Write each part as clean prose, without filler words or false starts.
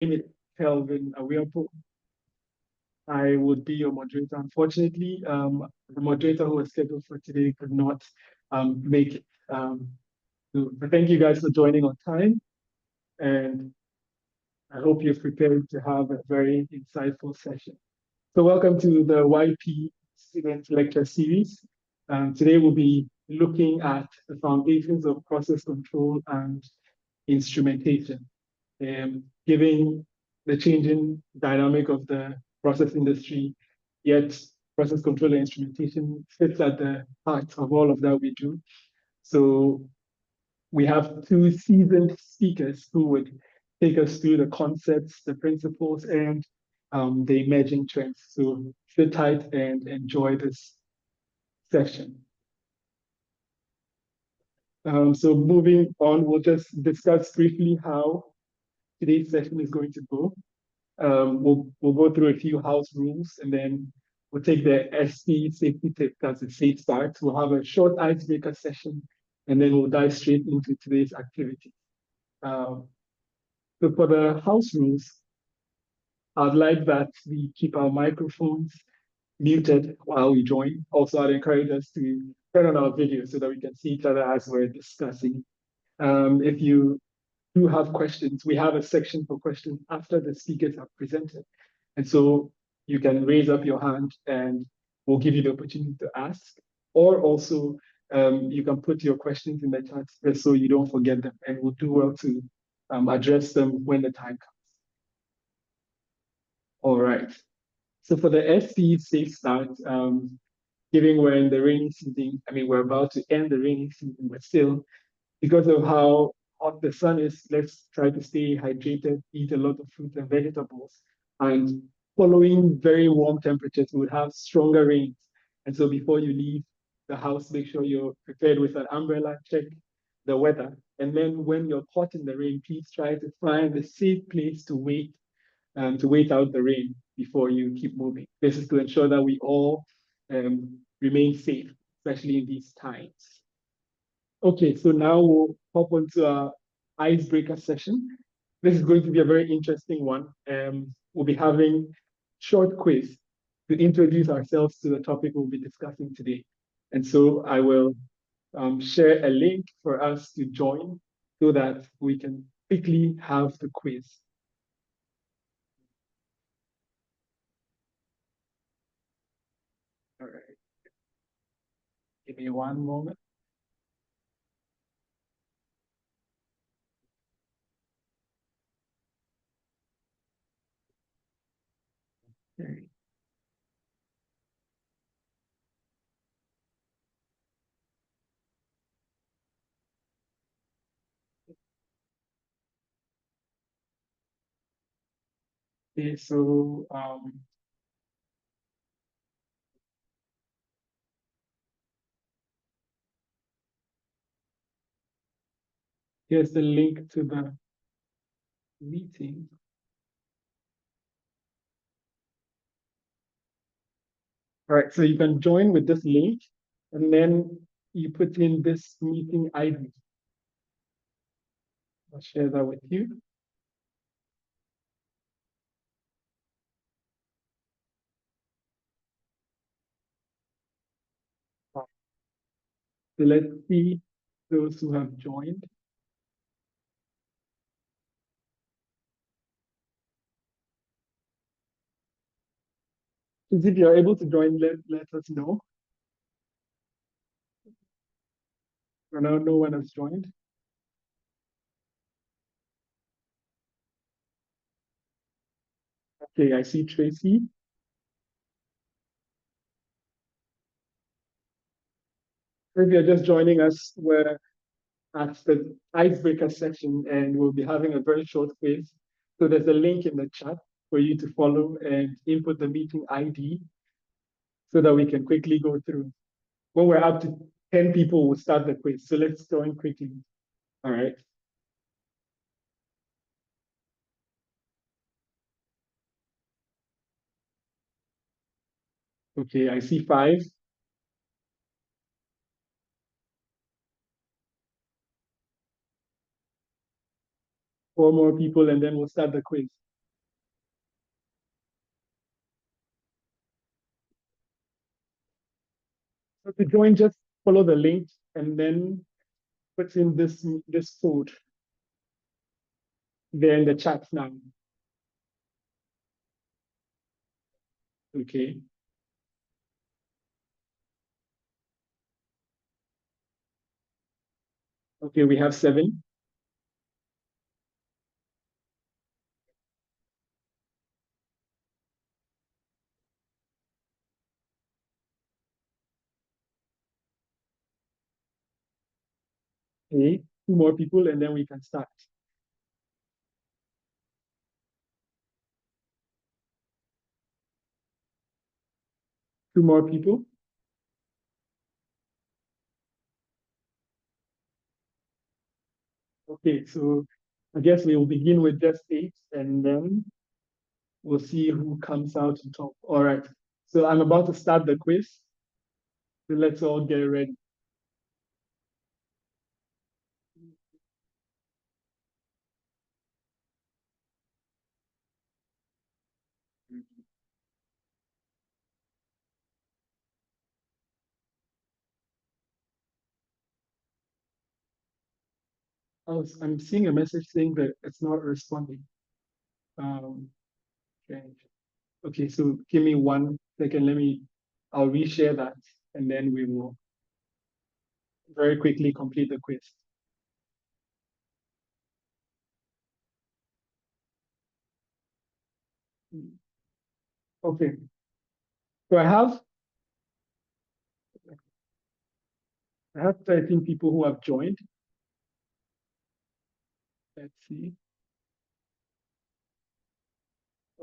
name is Kelvin Awiapo. I would be your moderator. Unfortunately, the moderator who was scheduled for today could not make it. But thank you guys for joining on time, and I hope you're prepared to have a very insightful session. So welcome to the YP Student Lecture Series. Today we'll be looking at the foundations of process control and instrumentation. Given the changing dynamic of the process industry, yet process control and instrumentation sits at the heart of all of that we do. So we have two seasoned speakers who would take us through the concepts, the principles, and the emerging trends. So sit tight and enjoy this session. So moving on, we'll just discuss briefly how today's session is going to go. We'll go through a few house rules, and then we'll take the SP safety tip as a safe start. We'll have a short icebreaker session, and then we'll dive straight into today's activity. So for the house rules, I'd like that we keep our microphones muted while we join. Also, I'd encourage us to turn on our video so that we can see each other as we're discussing. If you do have questions, we have a section for questions after the speakers have presented. And so you can raise up your hand and we'll give you the opportunity to ask. Or also, you can put your questions in the chat just so you don't forget them, and we'll do well to address them when the time comes. All right. So for the SP safe start, given we're in the rainy season, I mean, we're about to end the rainy season, but still, because of how hot the sun is, let's try to stay hydrated, eat a lot of fruits and vegetables. And following very warm temperatures, we would have stronger rains. And so before you leave the house, make sure you're prepared with an umbrella, check the weather. And then when you're caught in the rain, please try to find a safe place to wait out the rain before you keep moving. This is to ensure that we all remain safe, especially in these times. Okay, so now we'll hop onto our icebreaker session. This is going to be a very interesting one. We'll be having short quiz to introduce ourselves to the topic we'll be discussing today. And so I will share a link for us to join so that we can quickly have the quiz. All right. Give me one moment. Okay. Okay, so here's the link to the meeting. All right, so you can join with this link, and then you put in this meeting ID. I'll share that with you. So let's see those who have joined. If you're able to join, let us know. For now, no one has joined. Okay, I see Tracy. If you're just joining us, we're at the icebreaker section and we'll be having a very short quiz. So there's a link in the chat for you to follow and input the meeting ID so that we can quickly go through. When we're up to 10 people, we'll start the quiz. So let's join quickly. All right. Okay, I see 5. 4 more people, and then we'll start the quiz. So to join, just follow the link and then put in this code there in the chat now. Okay. Okay, we have 7. Okay, 2 more people and then we can start. 2 more people. Okay, so I guess we will begin with just 8 and then we'll see who comes out on top. All right. So I'm about to start the quiz. So let's all get ready. I'm seeing a message saying that it's not responding. Strange. Okay, so give me 1 second. I'll reshare that and then we will very quickly complete the quiz. Okay, so I have 13 people who have joined. Let's see.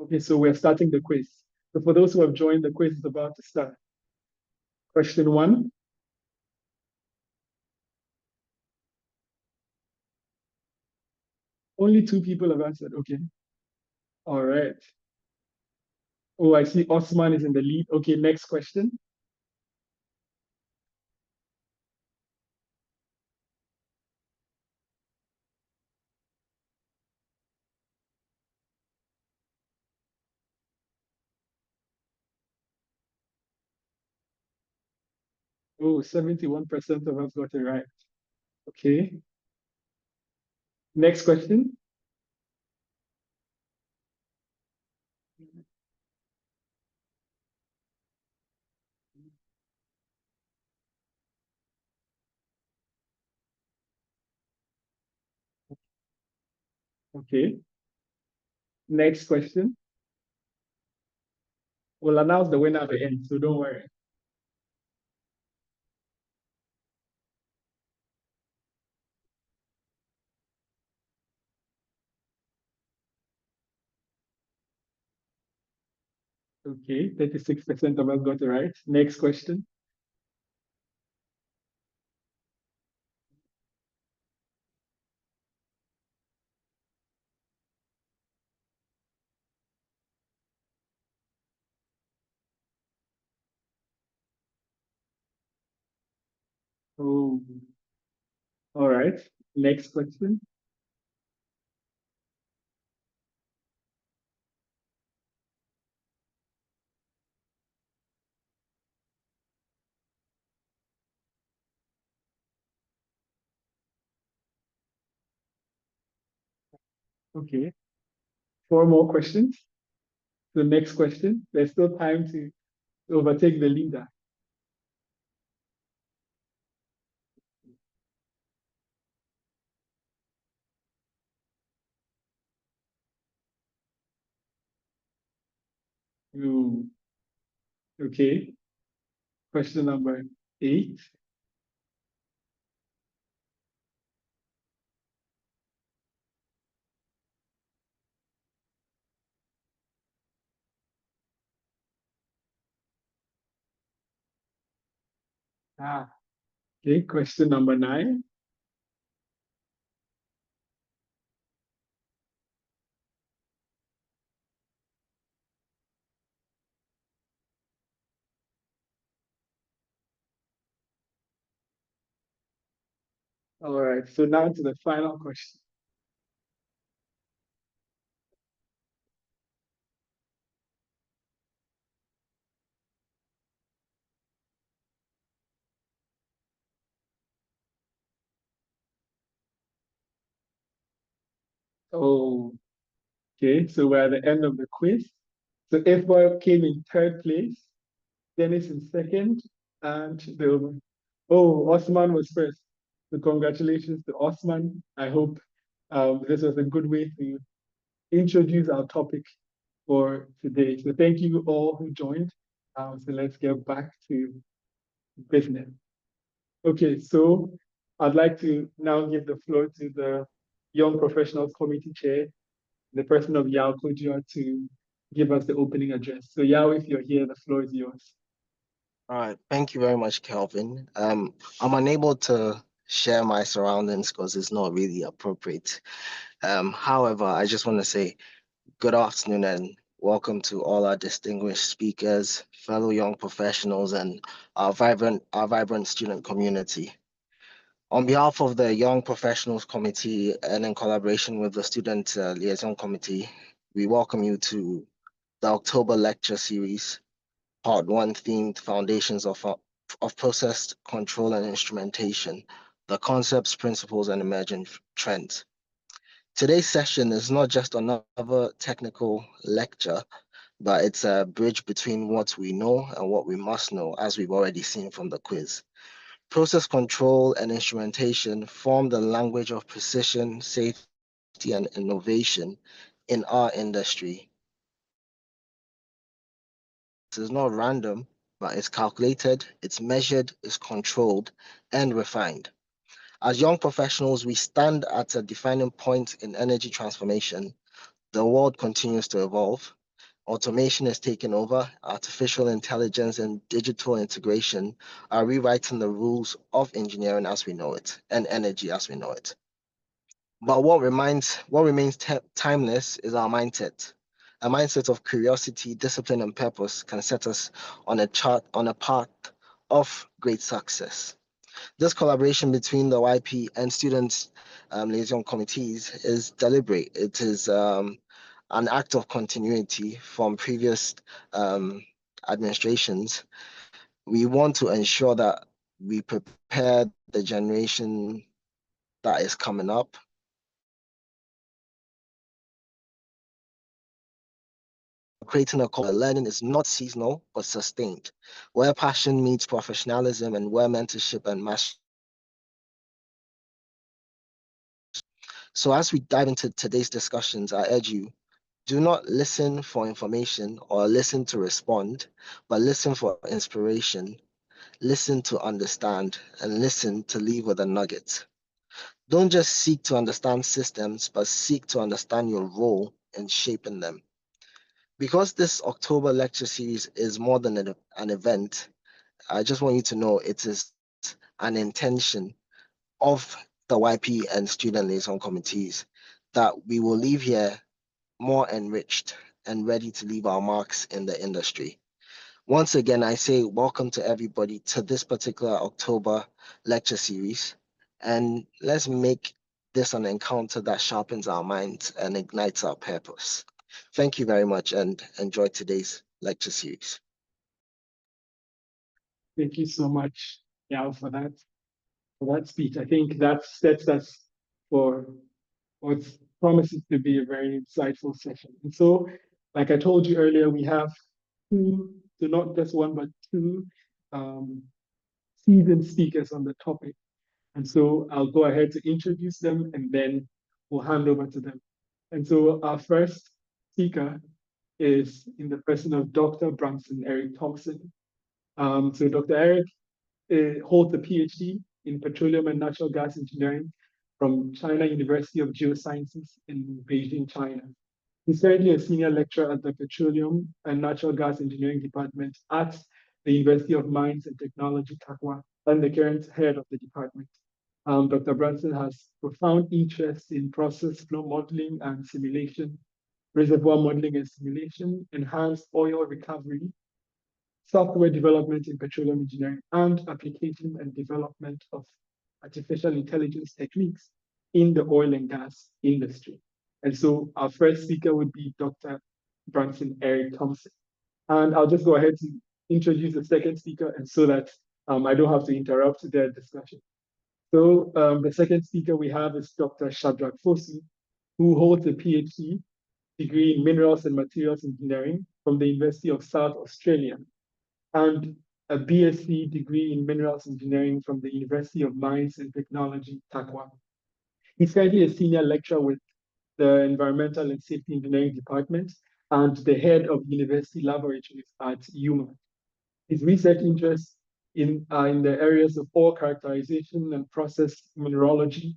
Okay, so we're starting the quiz. So for those who have joined, the quiz is about to start. Question 1. Only 2 people have answered. Okay. All right. Oh, I see Osman is in the lead. Okay, next question. Oh, 71% of us got it right. Okay. Next question. Okay. Next question. We'll announce the winner at the end, so don't worry. Okay, 36% of us got it right. Next question. Oh, all right. Next question. Okay, 4 more questions. The next question. There's still time to overtake the leader. Ooh, okay. Question number 8. Ah, okay. Question number 9. All right. So now to the final question. Oh, okay. So we're at the end of the quiz. So F-Boy came in third place, Dennis in second, and Osman was first. So congratulations to Osman. I hope this was a good way to introduce our topic for today. So thank you all who joined. So let's get back to business. Okay, so I'd like to now give the floor to the Young Professionals Committee Chair, the person of Yao Kojua, to give us the opening address. So Yao, if you're here, the floor is yours. All right, thank you very much, Kelvin. I'm unable to share my surroundings because it's not really appropriate. However, I just want to say good afternoon and welcome to all our distinguished speakers, fellow young professionals, and our vibrant student community. On behalf of the Young Professionals Committee and in collaboration with the Student Liaison Committee, we welcome you to the October lecture series, Part 1, themed Foundations of Process Control and Instrumentation, the Concepts, Principles, and Emerging Trends. Today's session is not just another technical lecture, but it's a bridge between what we know and what we must know, as we've already seen from the quiz. Process control and instrumentation form the language of precision, safety, and innovation in our industry. This is not random, but it's calculated, it's measured, it's controlled, and refined. As young professionals, we stand at a defining point in energy transformation. The world continues to evolve. Automation is taking over. Artificial intelligence and digital integration are rewriting the rules of engineering as we know it and energy as we know it. But what remains timeless is our mindset. A mindset of curiosity, discipline, and purpose can set us on a path of great success. This collaboration between the YP and students' liaison committees is deliberate. It is an act of continuity from previous um, administrations. We want to ensure that we prepare the generation that is coming up. Creating a culture where learning is not seasonal but sustained, where passion meets professionalism and where mentorship and mastery meet practice. So as we dive into today's discussions, I urge you, do not listen for information or listen to respond, but listen for inspiration, listen to understand, and listen to leave with a nugget. Don't just seek to understand systems, but seek to understand your role in shaping them. Because this October lecture series is more than an event, I just want you to know it is an intention of the YP and student liaison committees that we will leave here more enriched and ready to leave our marks in the industry. Once again, I say welcome to everybody to this particular October lecture series, and let's make this an encounter that sharpens our minds and ignites our purpose. Thank you very much and enjoy today's lecture series. Thank you so much, Yao, for that speech. I think that sets us for what promises to be a very insightful session. And so, like I told you earlier, we have two, so not just one, but two um, seasoned speakers on the topic. And so I'll go ahead to introduce them and then we'll hand over to them. And so our first speaker is in the person of Dr. Branson Eric Thompson. So Dr. Eric holds a PhD in petroleum and natural gas engineering from China University of Geosciences in Beijing, China. He's currently a senior lecturer at the Petroleum and Natural Gas Engineering Department at the University of Mines and Technology, Takwa, and the current head of the department. Dr. Branson has profound interest in process flow modeling and simulation, reservoir modeling and simulation, enhanced oil recovery, software development in petroleum engineering, and application and development of artificial intelligence techniques in the oil and gas industry. And so our first speaker would be Dr. Branson Eric Thompson. And I'll just go ahead to introduce the second speaker and so that I don't have to interrupt their discussion. So the second speaker we have is Dr. Shadrach Fosu, who holds a PhD degree in Minerals and Materials Engineering from the University of South Australia, and a BSc degree in Minerals Engineering from the University of Mines and Technology, Takwa. He's currently a senior lecturer with the Environmental and Safety Engineering Department and the head of university laboratories at UMA. His research interests in the areas of ore characterization and process mineralogy,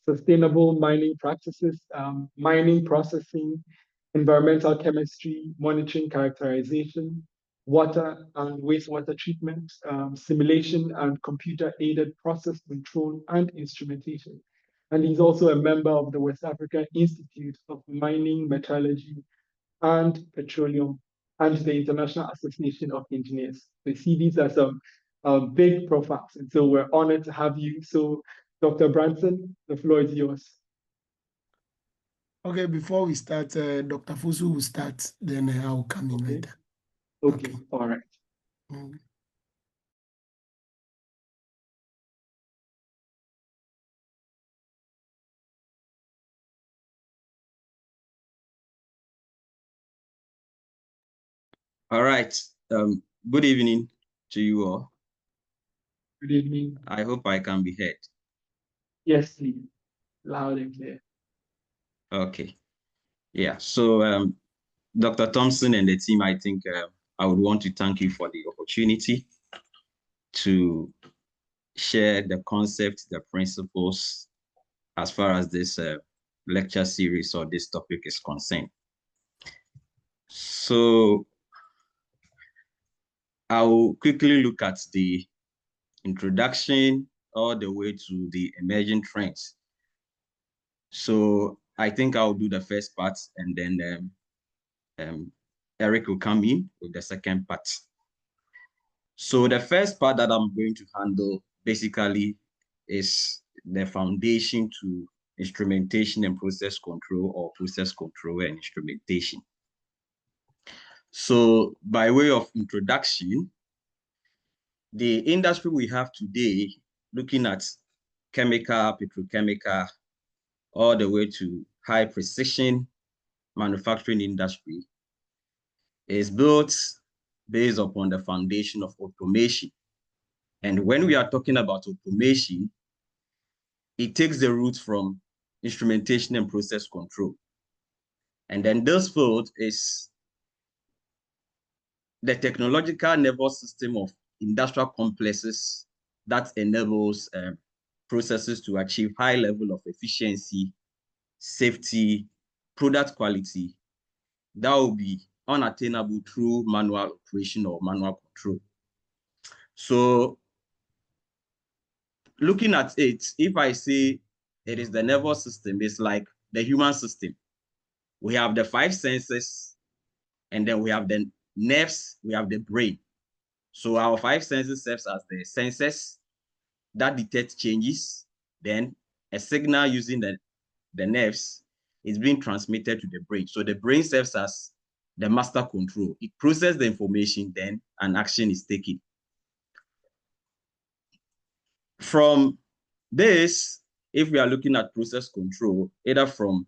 sustainable mining practices, mining processing, environmental chemistry, monitoring characterization, water and wastewater treatment, simulation and computer-aided process control and instrumentation. And he's also a member of the West African Institute of Mining, Metallurgy, and Petroleum, and the International Association of Engineers. So you see, these are some big profiles. And so we're honored to have you. So Dr. Branson, the floor is yours. Okay, before we start, Dr. Fusu will start, then I'll come in later. Okay, all right. Mm. All right. Good evening to you all. Good evening. I hope I can be heard. Yes, please. Loud and clear. Okay. Yeah. So, Dr. Thompson and the team, I think I would want to thank you for the opportunity to share the concepts, the principles, as far as this lecture series or this topic is concerned. So, I'll quickly look at the introduction all the way to the emerging trends. So I think I'll do the first part, and then Eric will come in with the second part. So the first part that I'm going to handle basically is the foundation to instrumentation and process control, or process control and instrumentation. So by way of introduction, the industry we have today, looking at chemical, petrochemical, all the way to high precision manufacturing industry, is built based upon the foundation of automation. And when we are talking about automation, it takes the root from instrumentation and process control. And then this field is the technological nervous system of industrial complexes that enables processes to achieve high level of efficiency, safety, product quality that will be unattainable through manual operation or manual control. So looking at it, if I say it is the nervous system, it's like the human system. We have the 5 senses, and then we have the nerves, we have the brain. So our 5 senses serves as the senses that detect changes. Then a signal using the nerves is being transmitted to the brain. So the brain serves as the master control. It processes the information, then an action is taken. From this, if we are looking at process control, either from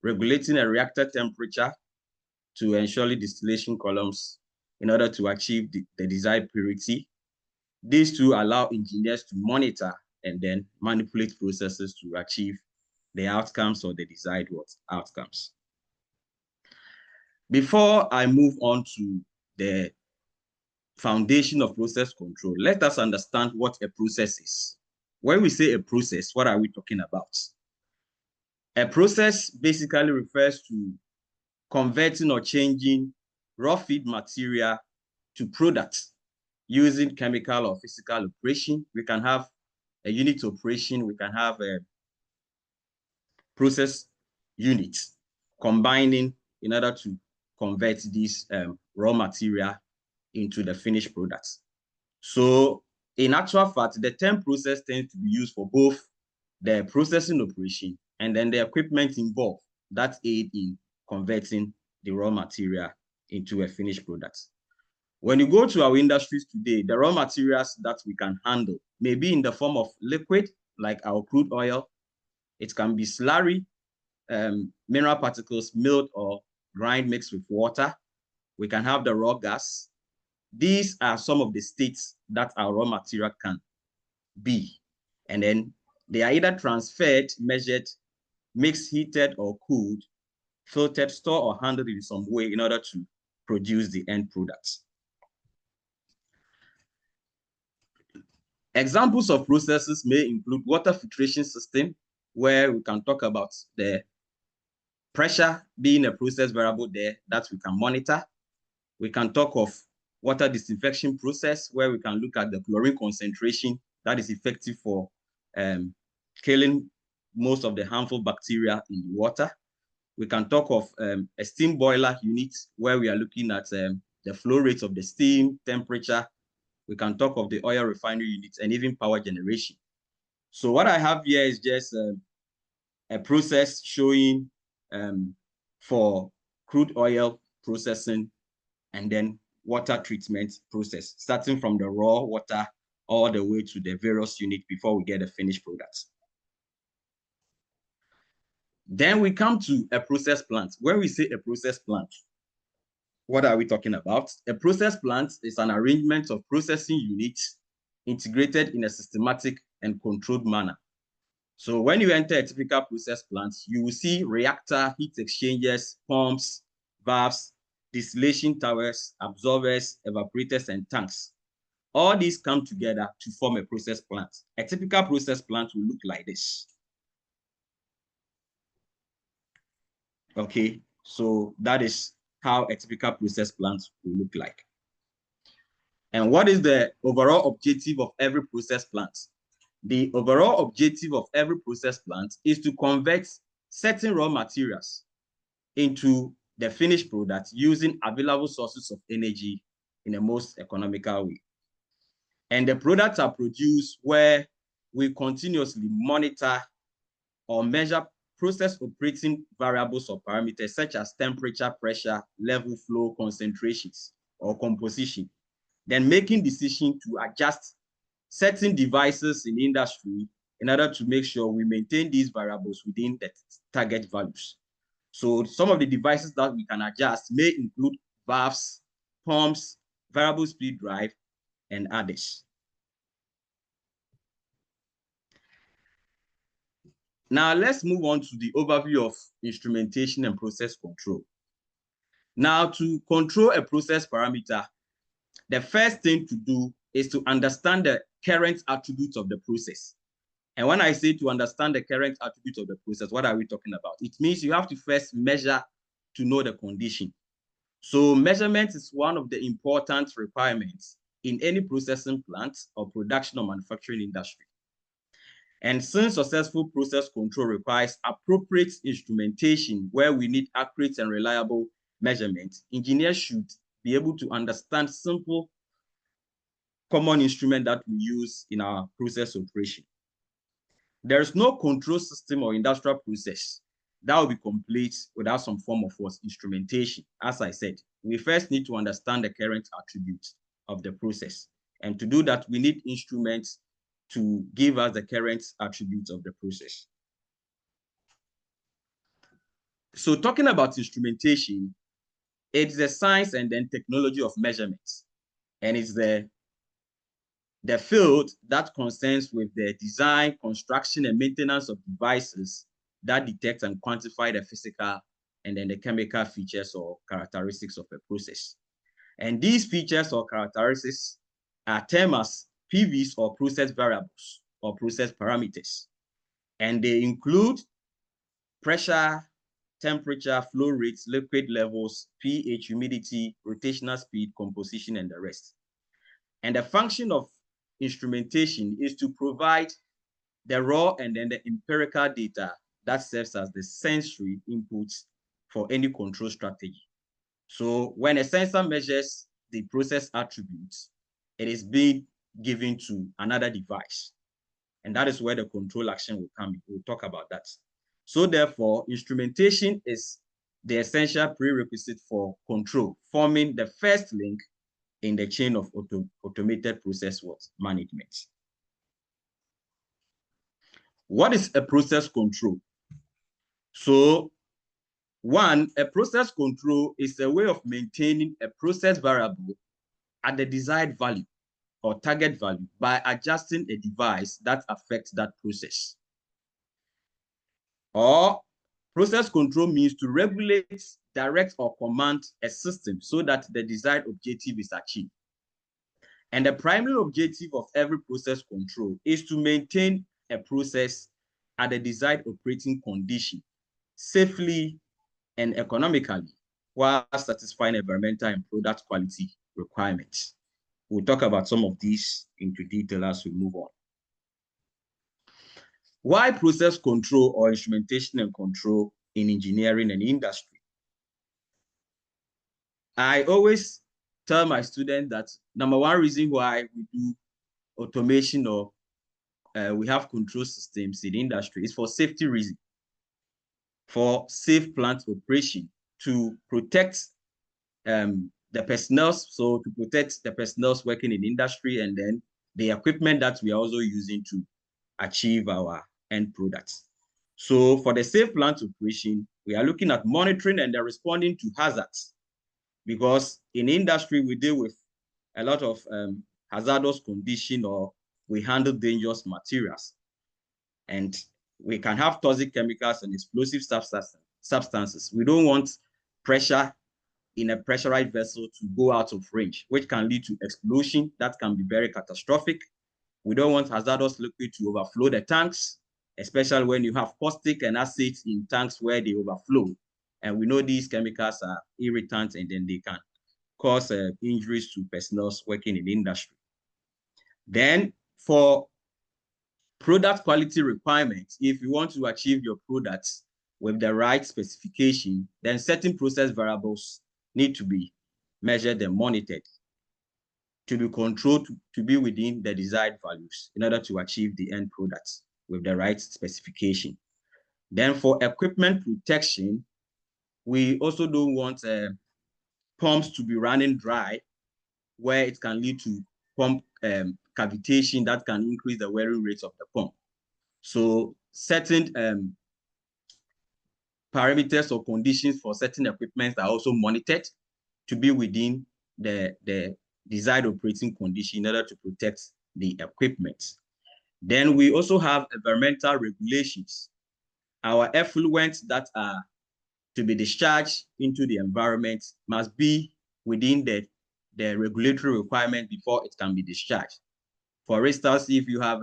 regulating a reactor temperature to ensure distillation columns in order to achieve the desired purity, these two allow engineers to monitor and then manipulate processes to achieve the outcomes or the desired outcomes. Before I move on to the foundation of process control, let us understand what a process is. When we say a process, what are we talking about? A process basically refers to converting or changing raw feed material to products using chemical or physical operation. We can have a unit operation, we can have a process unit combining in order to convert this raw material into the finished products. So in actual fact, the term process tends to be used for both the processing operation and then the equipment involved that aid in converting the raw material into a finished product. When you go to our industries today, the raw materials that we can handle may be in the form of liquid, like our crude oil. It can be slurry, mineral particles, milled or grind mixed with water. We can have the raw gas. These are some of the states that our raw material can be. And then they are either transferred, measured, mixed, heated, or cooled, filtered, stored, or handled in some way in order to produce the end products. Examples of processes may include water filtration system, where we can talk about the pressure being a process variable there that we can monitor. We can talk of water disinfection process, where we can look at the chlorine concentration that is effective for killing most of the harmful bacteria in the water. We can talk of a steam boiler unit, where we are looking at the flow rates of the steam, temperature. We can talk of the oil refinery units and even power generation. So what I have here is just a process showing for crude oil processing and then water treatment process, starting from the raw water all the way to the various units before we get the finished products. Then we come to a process plant. When we say a process plant, what are we talking about? A process plant is an arrangement of processing units integrated in a systematic and controlled manner. So when you enter a typical process plant, you will see reactor, heat exchangers, pumps, valves, distillation towers, absorbers, evaporators, and tanks. All these come together to form a process plant. A typical process plant will look like this. Okay, so that is how a typical process plant will look like. And what is the overall objective of every process plant? The overall objective of every process plant is to convert certain raw materials into the finished product using available sources of energy in the most economical way. And the products are produced where we continuously monitor or measure process operating variables or parameters such as temperature, pressure, level, flow, concentrations, or composition, then making decisions to adjust certain devices in the industry in order to make sure we maintain these variables within the target values. So some of the devices that we can adjust may include valves, pumps, variable speed drive, and others. Now let's move on to the overview of instrumentation and process control. Now, to control a process parameter, the first thing to do is to understand the current attributes of the process. And when I say to understand the current attributes of the process, what are we talking about? It means you have to first measure to know the condition. So measurement is one of the important requirements in any processing plant or production or manufacturing industry. And since successful process control requires appropriate instrumentation where we need accurate and reliable measurements, engineers should be able to understand simple common instrument that we use in our process operation. There is no control system or industrial process that will be complete without some form of instrumentation. As I said, we first need to understand the current attributes of the process. And to do that, we need instruments to give us the current attributes of the process. So talking about instrumentation, it's the science and then technology of measurements. And it's the field that concerns with the design, construction, and maintenance of devices that detect and quantify the physical and then the chemical features or characteristics of a process. And these features or characteristics are termed as PVs or process variables or process parameters. And they include pressure, temperature, flow rates, liquid levels, pH, humidity, rotational speed, composition, and the rest. And the function of instrumentation is to provide the raw and then the empirical data that serves as the sensory inputs for any control strategy. So when a sensor measures the process attributes, it is being given to another device. And that is where the control action will come in. We'll talk about that. So therefore, instrumentation is the essential prerequisite for control, forming the first link in the chain of automated process management. What is a process control? So one, a process control is a way of maintaining a process variable at the desired value or target value by adjusting a device that affects that process. Or process control means to regulate, direct, or command a system so that the desired objective is achieved. And the primary objective of every process control is to maintain a process at the desired operating condition safely and economically while satisfying environmental and product quality requirements. We'll talk about some of these into detail as we move on. Why process control or instrumentation and control in engineering and industry? I always tell my students that number one reason why we do automation or we have control systems in industry is for safety reasons, for safe plant operation, to protect the personnel, so to protect the personnel working in industry, and then the equipment that we are also using to achieve our end products. So for the safe plant operation, we are looking at monitoring and responding to hazards, because in industry, we deal with a lot of hazardous condition, or we handle dangerous materials. And we can have toxic chemicals and explosive substances. We don't want pressure in a pressurized vessel to go out of range, which can lead to explosion that can be very catastrophic. We don't want hazardous liquid to overflow the tanks, especially when you have caustic and acids in tanks where they overflow. And we know these chemicals are irritants, and then they can cause injuries to personnel working in industry. Then for product quality requirements, if you want to achieve your products with the right specification, then certain process variables need to be measured and monitored to be controlled to be within the desired values in order to achieve the end products with the right specification. Then for equipment protection, we also don't want pumps to be running dry, where it can lead to pump cavitation that can increase the wearing rates of the pump. So certain parameters or conditions for certain equipment are also monitored to be within the desired operating condition in order to protect the equipment. Then we also have environmental regulations. Our effluents that are to be discharged into the environment must be within the regulatory requirement before it can be discharged. For instance, if you have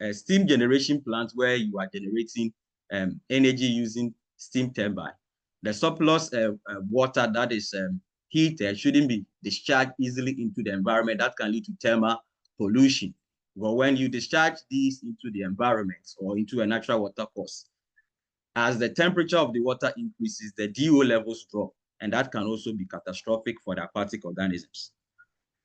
a steam generation plant where you are generating energy using steam turbine, the surplus water that is heated shouldn't be discharged easily into the environment. That can lead to thermal pollution. But when you discharge these into the environment or into a natural water course, as the temperature of the water increases, the DO levels drop, and that can also be catastrophic for the aquatic organisms.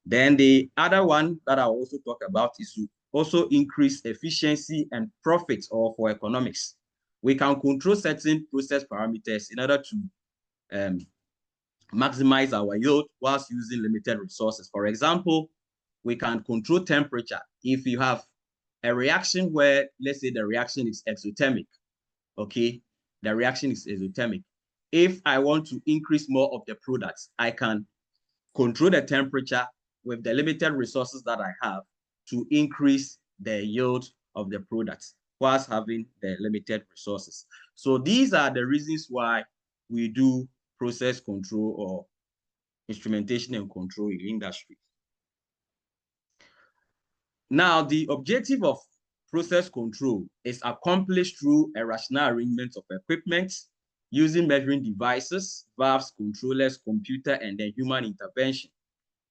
Then the other one that I'll also talk about is to also increase efficiency and profits, or for economics. We can control certain process parameters in order to maximize our yield whilst using limited resources. For example, we can control temperature. If you have a reaction where, let's say the reaction is exothermic, okay, the reaction is exothermic. If I want to increase more of the products, I can control the temperature with the limited resources that I have to increase the yield of the products whilst having the limited resources. So these are the reasons why we do process control or instrumentation and control in industry. Now, the objective of process control is accomplished through a rational arrangement of equipment using measuring devices, valves, controllers, computer, and then human intervention.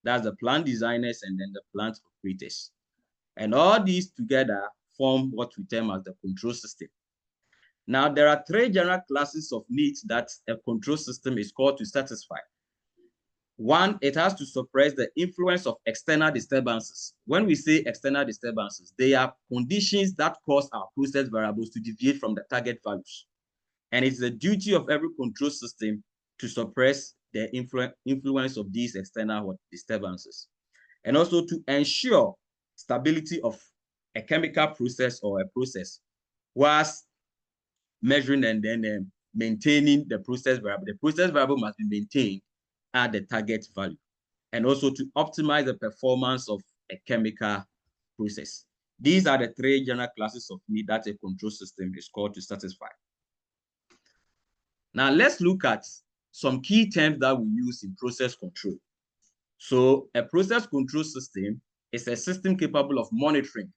That's the plant designers and then the plant operators. And all these together form what we term as the control system. Now, there are three general classes of needs that a control system is called to satisfy. One, it has to suppress the influence of external disturbances. When we say external disturbances, they are conditions that cause our process variables to deviate from the target values. And it's the duty of every control system to suppress the influence of these external disturbances, and also to ensure stability of a chemical process or a process, whilst measuring and then maintaining the process variable. The process variable must be maintained at the target value, and also to optimize the performance of a chemical process. These are the three general classes of need that a control system is called to satisfy. Now let's look at some key terms that we use in process control. So a process control system is a system capable of monitoring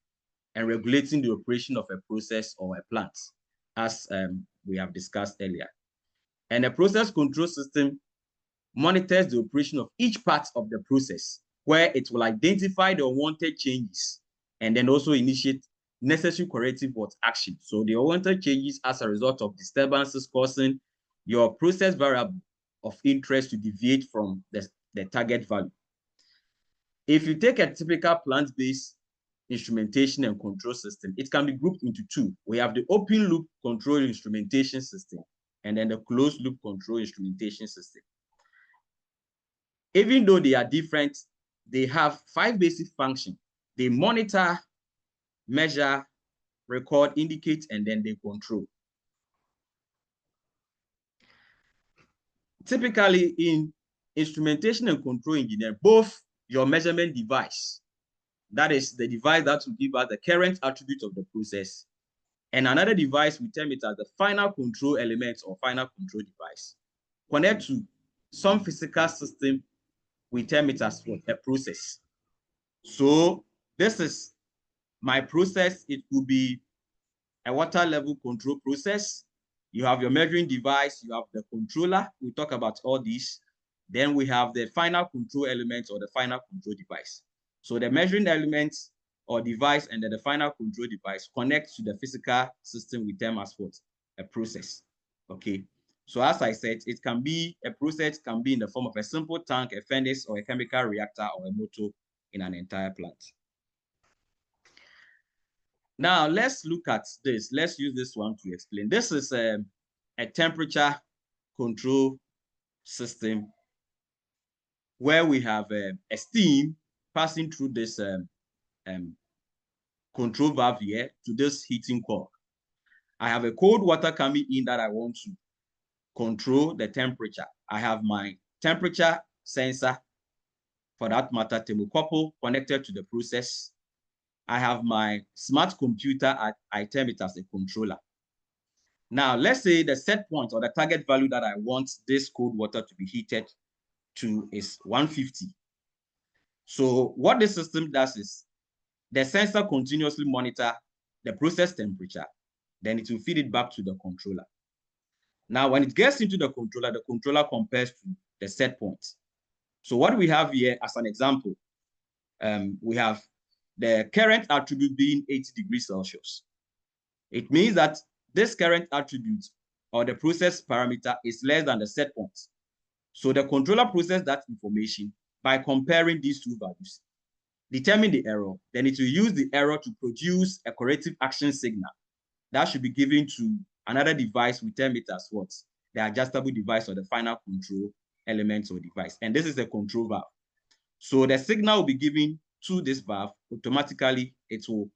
and regulating the operation of a process or a plant, as we have discussed earlier. And a process control system monitors the operation of each part of the process, where it will identify the unwanted changes and then also initiate necessary corrective action. So the unwanted changes as a result of disturbances causing your process variable of interest to deviate from the target value. If you take a typical plant-based instrumentation and control system, it can be grouped into two. We have the open loop control instrumentation system and then the closed loop control instrumentation system. Even though they are different, they have 5 basic functions. They monitor, measure, record, indicate, and then they control. Typically in instrumentation and control engineering, both your measurement device, that is the device that will give us the current attribute of the process, and another device, we term it as the final control element or final control device, connect to some physical system, we term it as what? A process. So this is my process. It could be a water level control process. You have your measuring device, you have the controller. We'll talk about all these. Then we have the final control element or the final control device. So the measuring elements or device and then the final control device connect to the physical system we term as what? A process. Okay. So as I said, it can be a process, can be in the form of a simple tank, a furnace, or a chemical reactor, or a motor in an entire plant. Now let's look at this. Let's use this one to explain. This is a temperature control system where we have a steam passing through this control valve here to this heating coil. I have a cold water coming in that I want to control the temperature. I have my temperature sensor, for that matter, thermocouple, connected to the process. I have my smart computer, I term it as a controller. Now, let's say the set point or the target value that I want this cold water to be heated to is 150. So what this system does is the sensor continuously monitor the process temperature, then it will feed it back to the controller. Now, when it gets into the controller compares to the set point. So what we have here as an example, we have the current attribute being 80 degrees Celsius. It means that this current attribute or the process parameter is less than the set point. So the controller processes that information by comparing these two values, determine the error, then it will use the error to produce a corrective action signal that should be given to another device. We term it as what? The adjustable device or the final control element or device. And this is a control valve. So the signal will be given to this valve. Automatically, it will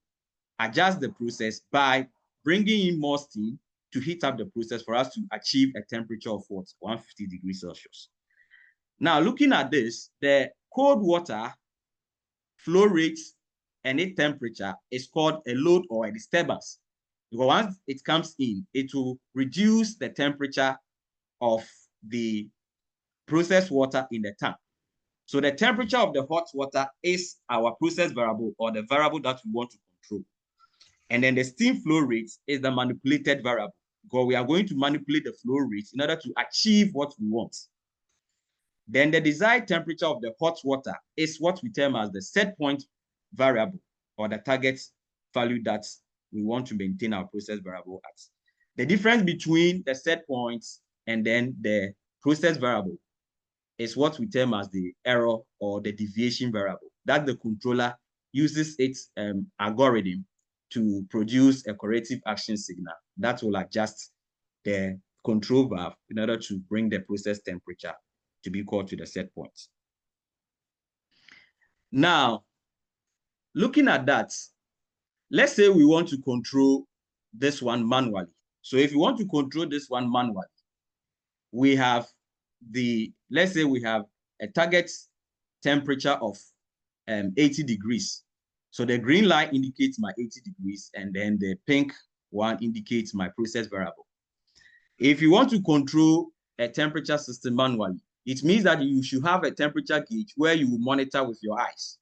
adjust the process by bringing in more steam to heat up the process for us to achieve a temperature of what? 150 degrees Celsius. Now, looking at this, the cold water flow rate and its temperature is called a load or a disturbance. Because once it comes in, it will reduce the temperature of the processed water in the tank. So the temperature of the hot water is our process variable or the variable that we want to control. And then the steam flow rate is the manipulated variable, because we are going to manipulate the flow rate in order to achieve what we want. Then the desired temperature of the hot water is what we term as the set point variable or the target value that we want to maintain our process variable at. The difference between the set points and then the process variable is what we term as the error or the deviation variable, that the controller uses its algorithm to produce a corrective action signal that will adjust the control valve in order to bring the process temperature to be equal to the set point. Now, looking at that, let's say we want to control this one manually. So if you want to control this one manually, we have let's say we have a target temperature of 80 degrees. So the green line indicates my 80 degrees, and then the pink one indicates my process variable. If you want to control a temperature system manually, it means that you should have a temperature gauge where you will monitor with your eyes,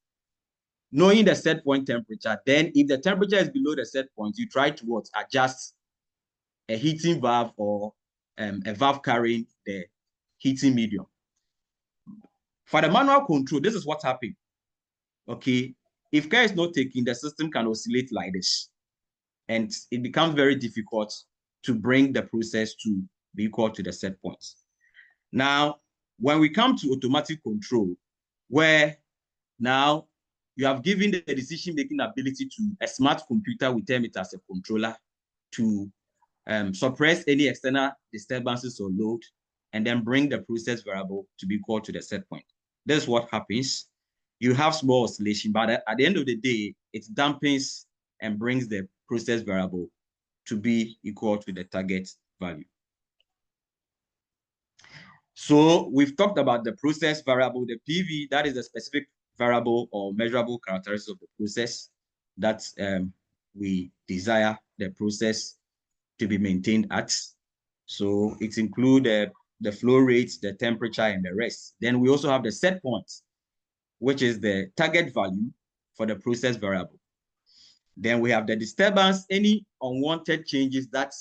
knowing the set point temperature. Then if the temperature is below the set point, you try to adjust a heating valve or a valve carrying the heating medium. For the manual control, this is what happens. Okay, if care is not taken, the system can oscillate like this, and it becomes very difficult to bring the process to be equal to the set points. Now, when we come to automatic control, where now you have given the decision-making ability to a smart computer, we term it as a controller, to suppress any external disturbances or load, and then bring the process variable to be equal to the set point. This is what happens. You have small oscillation, but at the end of the day, it dampens and brings the process variable to be equal to the target value. So we've talked about the process variable, the PV, that is the specific variable or measurable characteristics of the process that we desire the process to be maintained at. So it includes the flow rates, the temperature, and the rest. Then we also have the set point, which is the target value for the process variable. Then we have the disturbance, any unwanted changes that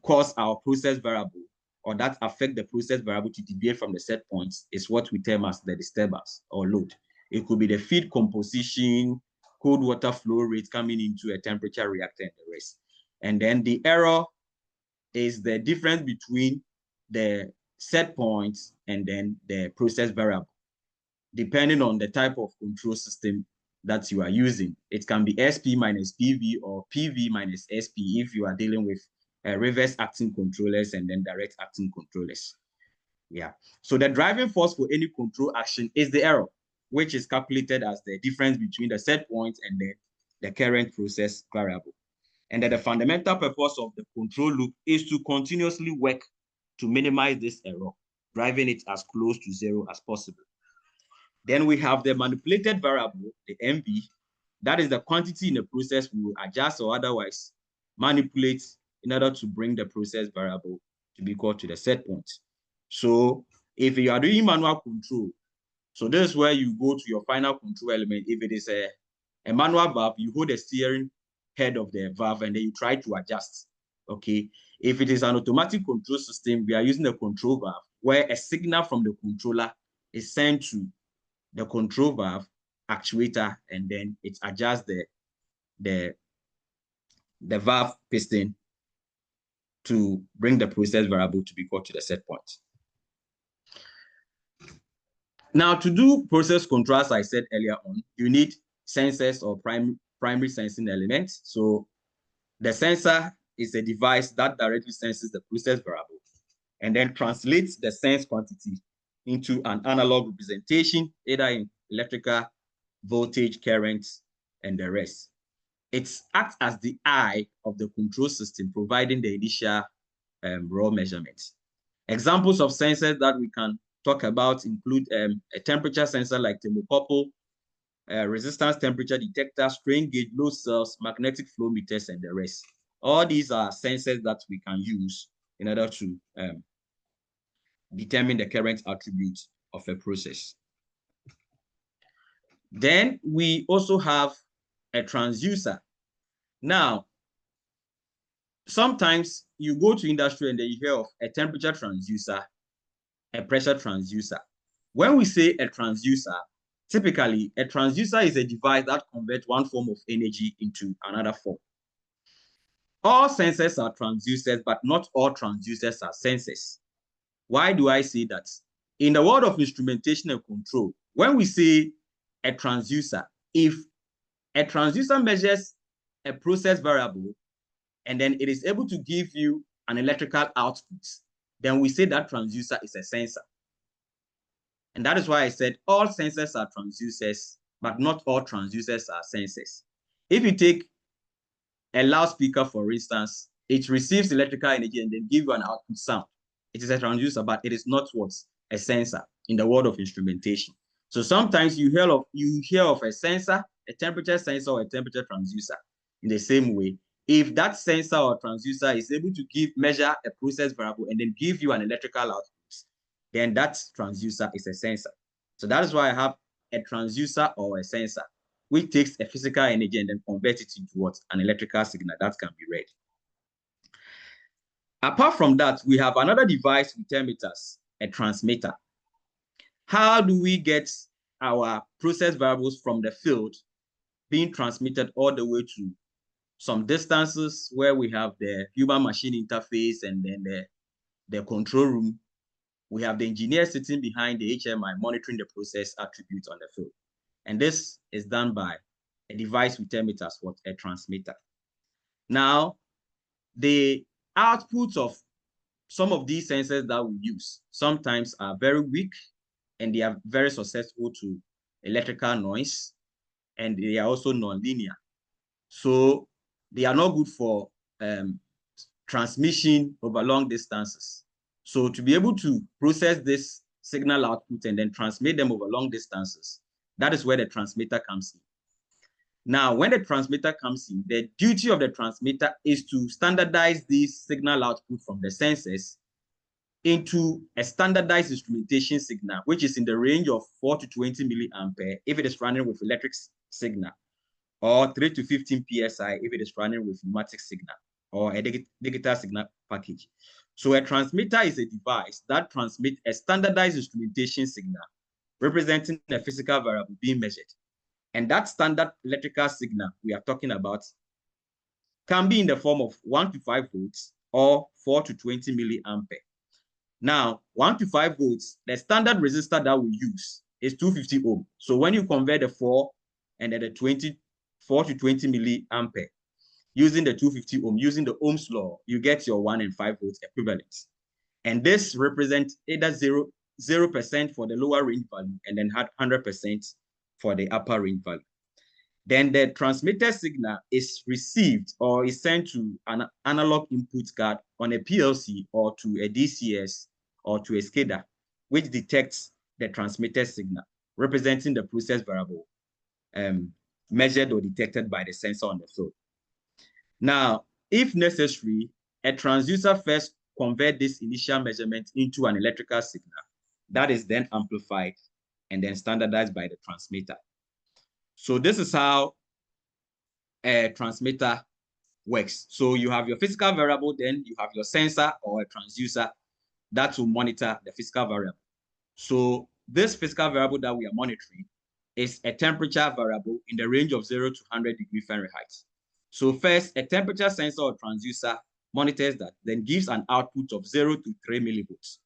cause our process variable or that affect the process variable to deviate from the set points is what we term as the disturbance or load. It could be the feed composition, cold water flow rate coming into a temperature reactor, and the rest. And then the error is the difference between the set points and then the process variable, depending on the type of control system that you are using. It can be SP minus PV or PV minus SP if you are dealing with reverse acting controllers and then direct acting controllers. Yeah. So the driving force for any control action is the error, which is calculated as the difference between the set point and the current process variable. And then the fundamental purpose of the control loop is to continuously work to minimize this error, driving it as close to zero as possible. Then we have the manipulated variable, the MV. That is the quantity in the process we will adjust or otherwise manipulate in order to bring the process variable to be equal to the set point. So if you are doing manual control, so this is where you go to your final control element. If it is a manual valve, you hold the steering head of the valve and then you try to adjust. Okay. If it is an automatic control system, we are using a control valve where a signal from the controller is sent to the control valve actuator, and then it adjusts the valve piston to bring the process variable to be equal to the set point. Now, to do process control, as I said earlier on, you need sensors or primary sensing elements. So the sensor is a device that directly senses the process variable and then translates the sense quantity into an analog representation, either in electrical, voltage, current, and the rest. It acts as the eye of the control system, providing the initial raw measurements. Examples of sensors that we can talk about include a temperature sensor like thermocouple, resistance temperature detector, strain gauge, load cells, magnetic flow meters, and the rest. All these are sensors that we can use in order to determine the current attributes of a process. Then we also have a transducer. Now, sometimes you go to industry and then you hear of a temperature transducer, a pressure transducer. When we say a transducer, typically a transducer is a device that converts one form of energy into another form. All sensors are transducers, but not all transducers are sensors. Why do I say that? In the world of instrumentation and control, when we say a transducer, if a transducer measures a process variable and then it is able to give you an electrical output, then we say that transducer is a sensor. And that is why I said all sensors are transducers, but not all transducers are sensors. If you take a loudspeaker, for instance, it receives electrical energy and then give you an output sound. It is a transducer, but it is not what? A sensor in the world of instrumentation. So sometimes you hear of a sensor, a temperature sensor, or a temperature transducer. In the same way, if that sensor or transducer is able to measure a process variable and then give you an electrical output, then that transducer is a sensor. So that is why I have a transducer or a sensor, which takes a physical energy and then converts it into what? An electrical signal that can be read. Apart from that, we have another device we term it as a transmitter. How do we get our process variables from the field being transmitted all the way to some distances where we have the human-machine interface and then the control room? We have the engineer sitting behind the HMI monitoring the process attributes on the field. And this is done by a device we term it as what? A transmitter. Now, the outputs of some of these sensors that we use sometimes are very weak and they are very susceptible to electrical noise, and they are also nonlinear. So they are not good for transmission over long distances. So to be able to process this signal output and then transmit them over long distances, that is where the transmitter comes in. Now, when the transmitter comes in, the duty of the transmitter is to standardize this signal output from the sensors into a standardized instrumentation signal, which is in the range of 4 to 20 milliampere if it is running with electric signal, or 3 to 15 psi if it is running with pneumatic signal or a digital signal package. So a transmitter is a device that transmits a standardized instrumentation signal representing a physical variable being measured. And that standard electrical signal we are talking about can be in the form of 1 to 5 volts or 4 to 20 milliampere. Now, 1 to 5 volts, the standard resistor that we use is 250 ohm. So when you convert the 4 and then the 4 to 20 milliampere using the 250 ohm, using the Ohm's law, you get your 1 and 5 volts equivalent. And this represents either 0% for the lower range value and then 100% for the upper range value. Then the transmitted signal is received or is sent to an analog input card on a PLC or to a DCS or to a SCADA, which detects the transmitted signal, representing the process variable measured or detected by the sensor on the field. Now, if necessary, a transducer first converts this initial measurement into an electrical signal that is then amplified and then standardized by the transmitter. So this is how a transmitter works. So you have your physical variable, then you have your sensor or a transducer that will monitor the physical variable. So this physical variable that we are monitoring is a temperature variable in the range of 0 to 100 degrees Fahrenheit. So first, a temperature sensor or transducer monitors that, then gives an output of 0 to 3 millivolts.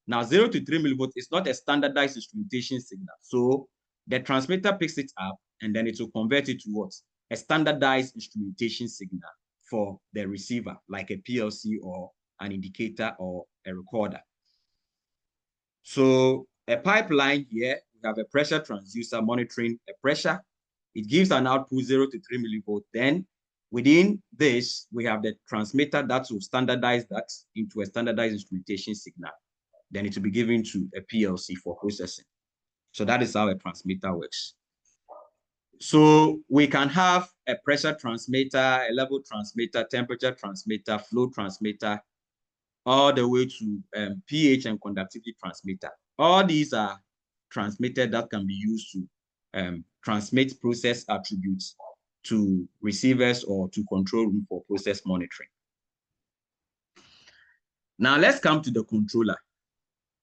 Now, 0 to 3 millivolts is not a standardized instrumentation signal. So the transmitter picks it up and then it will convert it to what? A standardized instrumentation signal for the receiver, like a PLC or an indicator or a recorder. So a pipeline here, we have a pressure transducer monitoring a pressure. It gives an output 0 to 3 millivolts. Then within this, we have the transmitter that will standardize that into a standardized instrumentation signal. Then it will be given to a PLC for processing. So that is how a transmitter works. So we can have a pressure transmitter, a level transmitter, temperature transmitter, flow transmitter, all the way to pH and conductivity transmitter. All these are transmitters that can be used to transmit process attributes to receivers or to control room for process monitoring. Now let's come to the controller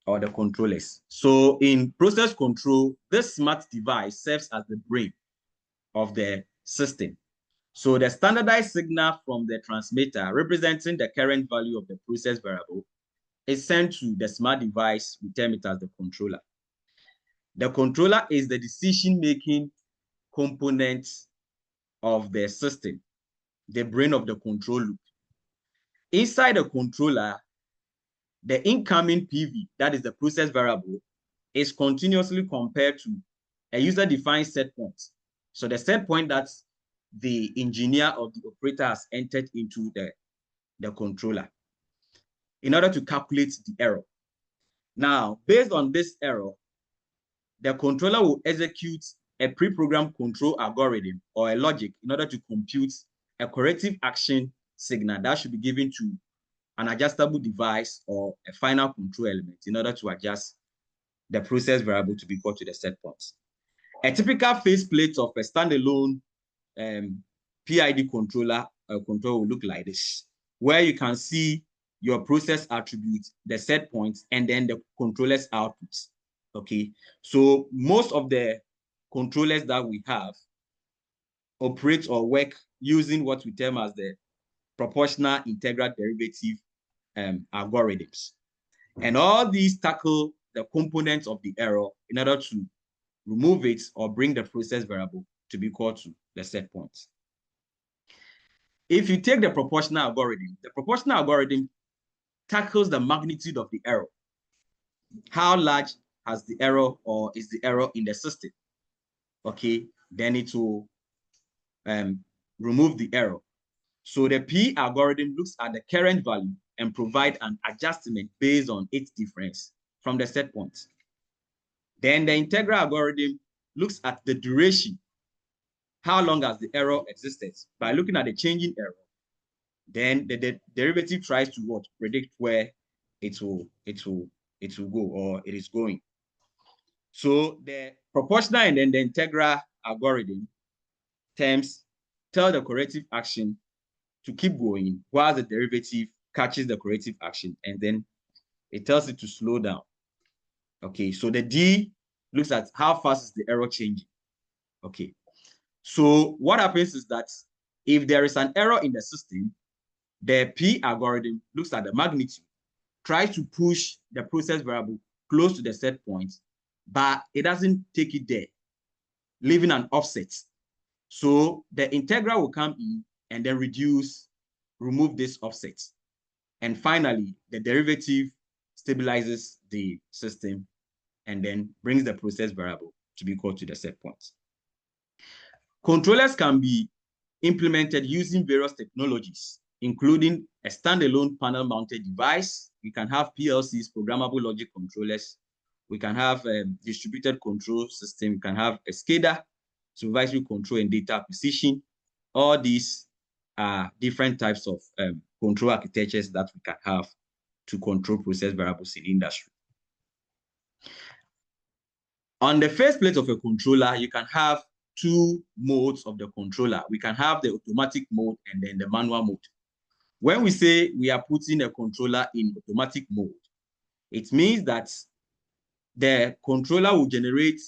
or the controllers. So in process control, this smart device serves as the brain of the system. So the standardized signal from the transmitter representing the current value of the process variable is sent to the smart device, we term it as the controller. The controller is the decision-making component of the system, the brain of the control loop. Inside the controller, the incoming PV, that is the process variable, is continuously compared to a user-defined set point. So the set point that the engineer or the operator has entered into the controller in order to calculate the error. Now, based on this error, the controller will execute a pre-programmed control algorithm or a logic in order to compute a corrective action signal that should be given to an adjustable device or a final control element in order to adjust the process variable to be equal to the set point. A typical faceplate of a standalone PID controller will look like this, where you can see your process attribute, the set point, and then the controller's output. Okay, so most of the controllers that we have operate or work using what we term as the proportional integral derivative algorithms. And all these tackle the components of the error in order to remove it or bring the process variable to be equal to the set point. If you take the proportional algorithm tackles the magnitude of the error. How large has the error or is the error in the system? Okay, then it will remove the error. So the P algorithm looks at the current value and provide an adjustment based on its difference from the set point. Then the integral algorithm looks at the duration. How long has the error existed? By looking at the changing error, then the derivative tries to what? Predict where it will go or it is going. So the proportional and then the integral algorithm terms tell the corrective action to keep going while the derivative catches the corrective action and then it tells it to slow down. Okay, so the D looks at how fast is the error changing. Okay, so what happens is that if there is an error in the system, the P algorithm looks at the magnitude, tries to push the process variable close to the set point, but it doesn't take it there, leaving an offset. So the integral will come in and then remove this offset. And finally, the derivative stabilizes the system and then brings the process variable to be equal to the set point. Controllers can be implemented using various technologies, including a standalone panel-mounted device. We can have PLCs, programmable logic controllers. We can have a distributed control system. We can have a SCADA, supervisory control and data acquisition. All these are different types of control architectures that we can have to control process variables in industry. On the first plate of a controller, you can have two modes of the controller. We can have the automatic mode and then the manual mode. When we say we are putting a controller in automatic mode, it means that the controller will generate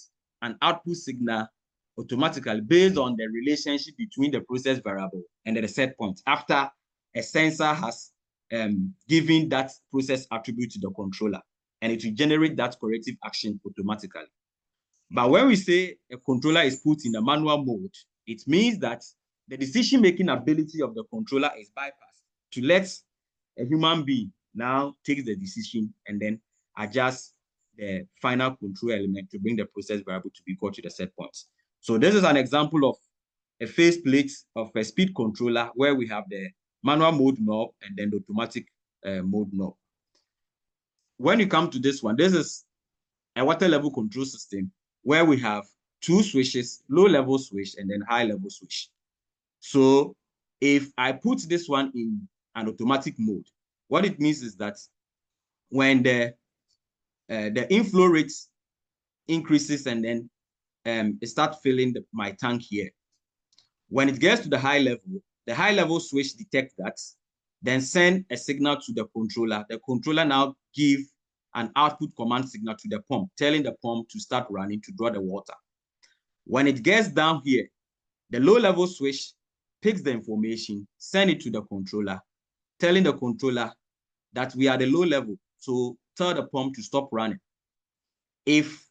an output signal automatically based on the relationship between the process variable and the set point after a sensor has given that process attribute to the controller, and it will generate that corrective action automatically. But when we say a controller is put in the manual mode, it means that the decision-making ability of the controller is bypassed to let a human being now take the decision and then adjust the final control element to bring the process variable to be equal to the set point. So this is an example of a faceplate of a speed controller where we have the manual mode knob and then the automatic mode knob. When you come to this one, this is a water level control system where we have two switches, low level switch and then high level switch. So if I put this one in an automatic mode, what it means is that when the inflow rate increases and then it starts filling my tank here, when it gets to the high level switch detects that, then send a signal to the controller. The controller now give an output command signal to the pump, telling the pump to start running to draw the water. When it gets down here, the low level switch picks the information, send it to the controller, telling the controller that we are the low level, so tell the pump to stop running. If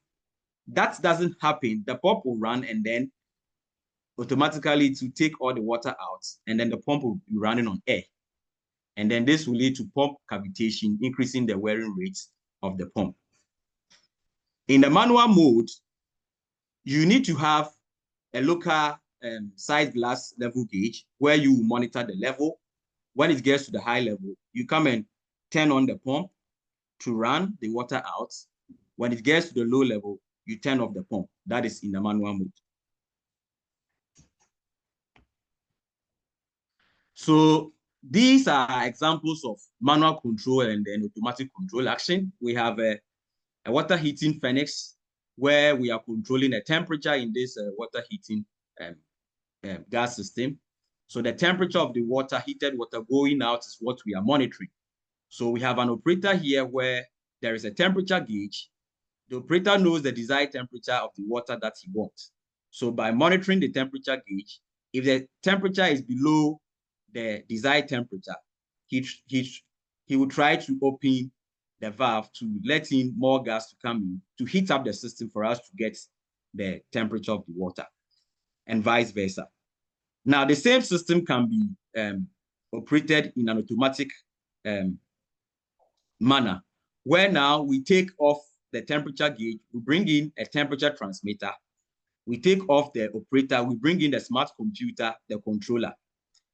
that doesn't happen, the pump will run and then automatically to take all the water out, and then the pump will be running on air. And then this will lead to pump cavitation, increasing the wearing rates of the pump. In the manual mode, you need to have a local side glass level gauge where you monitor the level when it gets to the high level, you come and turn on the pump to run the water out. When it gets to the low level, you turn off the pump. That is in the manual mode. So these are examples of manual control and then automatic control action. We have a water heating furnace where we are controlling the temperature in this water heating gas system. So the temperature of the water, heated water going out is what we are monitoring. So we have an operator here where there is a temperature gauge. The operator knows the desired temperature of the water that he wants. So by monitoring the temperature gauge, if the temperature is below the desired temperature, he will try to open the valve to let in more gas to come in to heat up the system for us to get the temperature of the water, and vice versa. Now, the same system can be operated in an automatic manner, where now we take off the temperature gauge, we bring in a temperature transmitter, we take off the operator, we bring in the smart computer, the controller.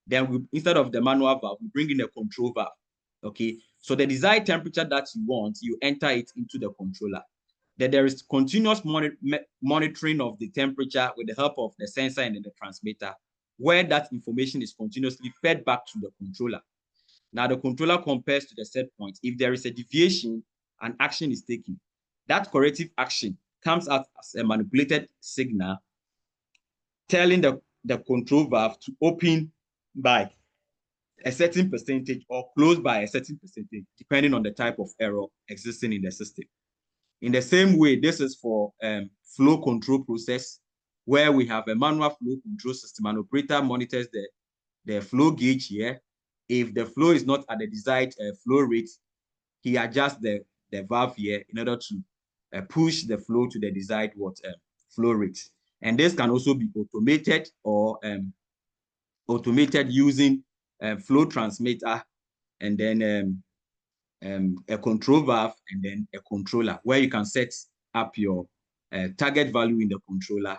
Then instead of the manual valve, we bring in a control valve. Okay, so the desired temperature that you want, you enter it into the controller. Then there is continuous monitoring of the temperature with the help of the sensor and the transmitter, where that information is continuously fed back to the controller. Now the controller compares to the set point. If there is a deviation, an action is taken. That corrective action comes out as a manipulated signal telling the control valve to open by a certain percentage or close by a certain percentage, depending on the type of error existing in the system. In the same way, this is for flow control process, where we have a manual flow control system. An operator monitors the flow gauge here. If the flow is not at the desired flow rate, he adjusts the valve here in order to push the flow to the desired flow rate. And this can also be automated or automated using flow transmitter and then a control valve and then a controller, where you can set up your target value in the controller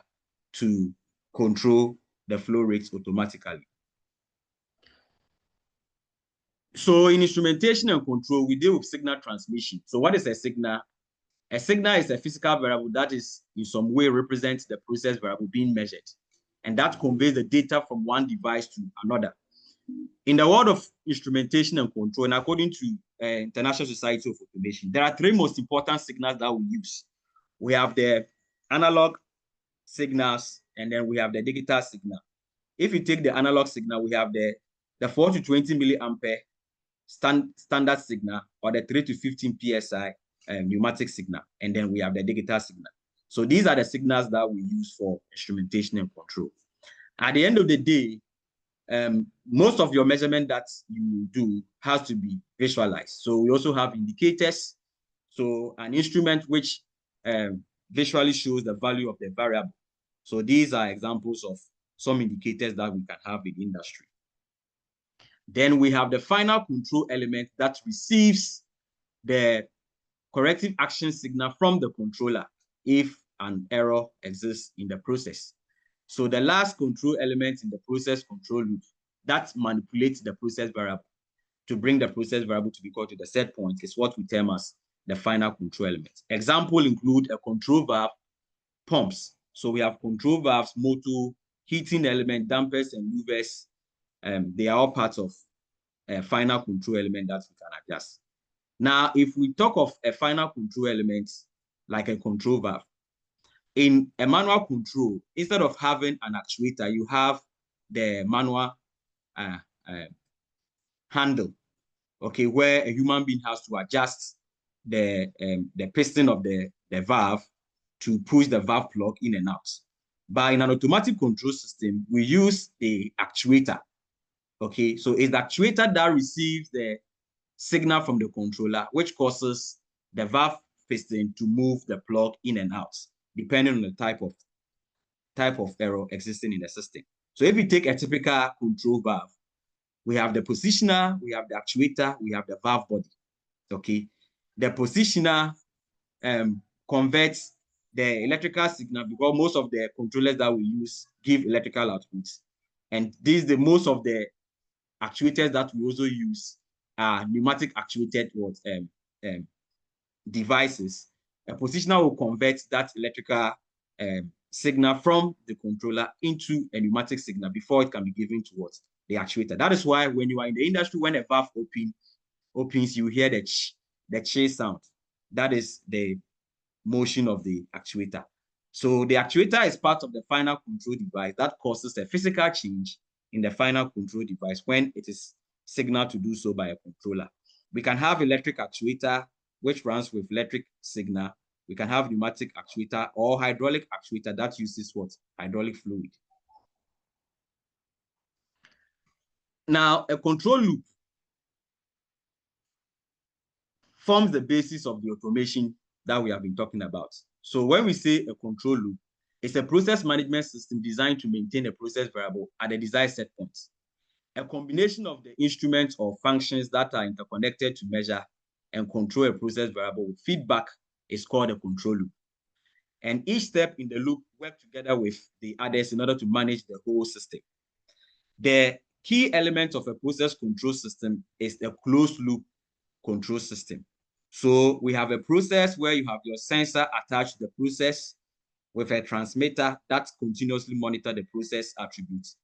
to control the flow rates automatically. So in instrumentation and control, we deal with signal transmission. So what is a signal? A signal is a physical variable that is in some way represents the process variable being measured, and that conveys the data from one device to another. In the world of instrumentation and control, and according to International Society of Automation, there are three most important signals that we use. We have the analog signals, and then we have the digital signal. If you take the analog signal, we have the 4 to 20 milliampere standard signal, or the 3 to 15 psi pneumatic signal, and then we have the digital signal. So these are the signals that we use for instrumentation and control. At the end of the day, most of your measurement that you do has to be visualized. So we also have indicators. So an instrument which visually shows the value of the variable. So these are examples of some indicators that we can have in industry. Then we have the final control element that receives the corrective action signal from the controller if an error exists in the process. So the last control element in the process control loop that manipulates the process variable to bring the process variable to be called to the set point is what we term as the final control element. Example include a control valve, pumps. So we have control valves, motor, heating element, dampers, and louvers. They are all parts of a final control element that we can adjust. Now, if we talk of a final control element like a control valve, in a manual control, instead of having an actuator, you have the manual handle, okay, where a human being has to adjust the piston of the valve to push the valve plug in and out. But in an automatic control system, we use the actuator. Okay, so it's the actuator that receives the signal from the controller, which causes the valve piston to move the plug in and out, depending on the type of error existing in the system. So if you take a typical control valve, we have the positioner, we have the actuator, we have the valve body. Okay, the positioner converts the electrical signal, because most of the controllers that we use give electrical outputs, and this the most of the actuators that we also use are pneumatic actuated devices. A positioner will convert that electrical signal from the controller into a pneumatic signal before it can be given to what? The actuator. That is why when you are in the industry, when a valve opens, you hear the chase sound. That is the motion of the actuator. So the actuator is part of the final control device that causes a physical change in the final control device when it is signaled to do so by a controller. We can have electric actuator, which runs with electric signal. We can have pneumatic actuator or hydraulic actuator that uses what? Hydraulic fluid. Now, a control loop forms the basis of the automation that we have been talking about. So when we say a control loop, it's a process management system designed to maintain a process variable at the desired set points. A combination of the instruments or functions that are interconnected to measure and control a process variable with feedback is called a control loop. And each step in the loop works together with the others in order to manage the whole system. The key element of a process control system is the closed loop control system. So we have a process where you have your sensor attached to the process with a transmitter that continuously monitors the process attributes.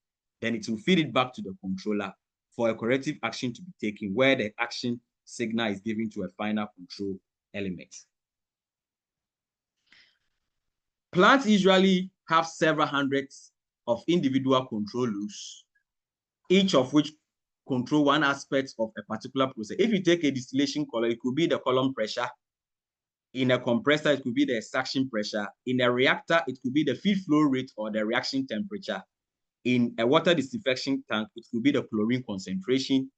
Then it will feed it back to the controller for a corrective action to be taken where the action signal is given to a final control element. Plants usually have several hundreds of individual control loops, each of which control one aspect of a particular process. If you take a distillation column, it could be the column pressure. In a compressor, it could be the extraction pressure. In a reactor, it could be the feed flow rate or the reaction temperature. In a water disinfection tank, it could be the chlorine concentration.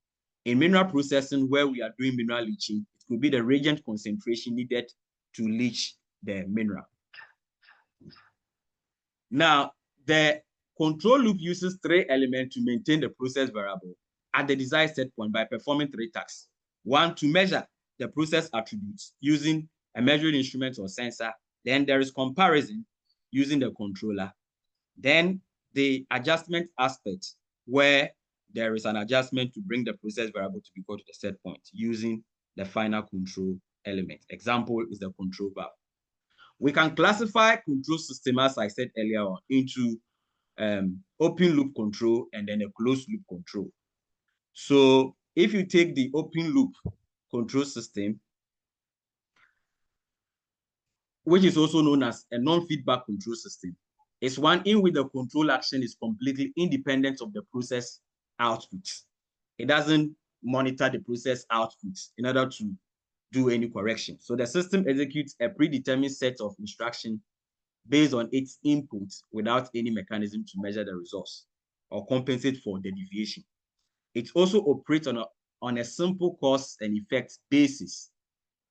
In mineral processing, where we are doing mineral leaching, it could be the reagent concentration needed to leach the mineral. Now, the control loop uses three elements to maintain the process variable at the desired set point by performing three tasks. One, to measure the process attributes using a measuring instrument or sensor. Then there is comparison using the controller. Then the adjustment aspect, where there is an adjustment to bring the process variable to be equal to the set point using the final control element. Example is the control valve. We can classify control system, as I said earlier on, into open loop control and then a closed loop control. So if you take the open loop control system, which is also known as a non-feedback control system, it's one in which the control action is completely independent of the process output. It doesn't monitor the process output in order to do any correction. So the system executes a predetermined set of instructions based on its inputs without any mechanism to measure the results or compensate for the deviation. It also operates on a simple cause and effect basis.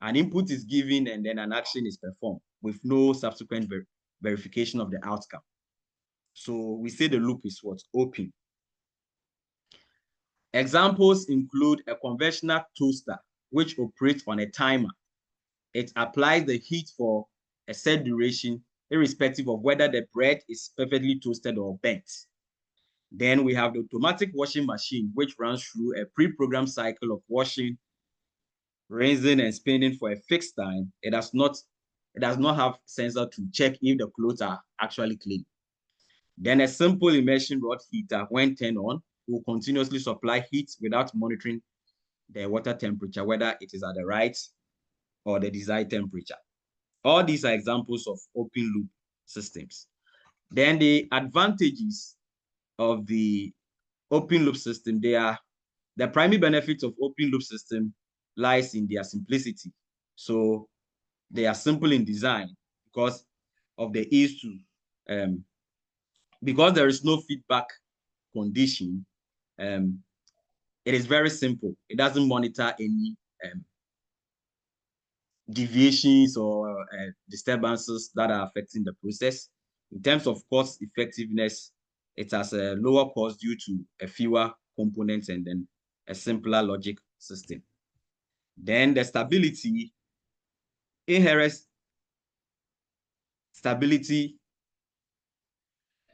An input is given and then an action is performed with no subsequent verification of the outcome. So we say the loop is what? Open. Examples include a conventional toaster, which operates on a timer. It applies the heat for a set duration, irrespective of whether the bread is perfectly toasted or burnt. Then we have the automatic washing machine, which runs through a pre-programmed cycle of washing, rinsing, and spinning for a fixed time. It does not have sensor to check if the clothes are actually clean. Then a simple immersion rod heater, when turned on, will continuously supply heat without monitoring the water temperature, whether it is at the right or the desired temperature. All these are examples of open loop systems. Then the advantages of the open loop system, the primary benefits of open loop system lies in their simplicity. So they are simple in design because of the ease to, because there is no feedback condition, it is very simple. It doesn't monitor any deviations or disturbances that are affecting the process. In terms of cost effectiveness, it has a lower cost due to a fewer components and then a simpler logic system. Then the stability, inherent stability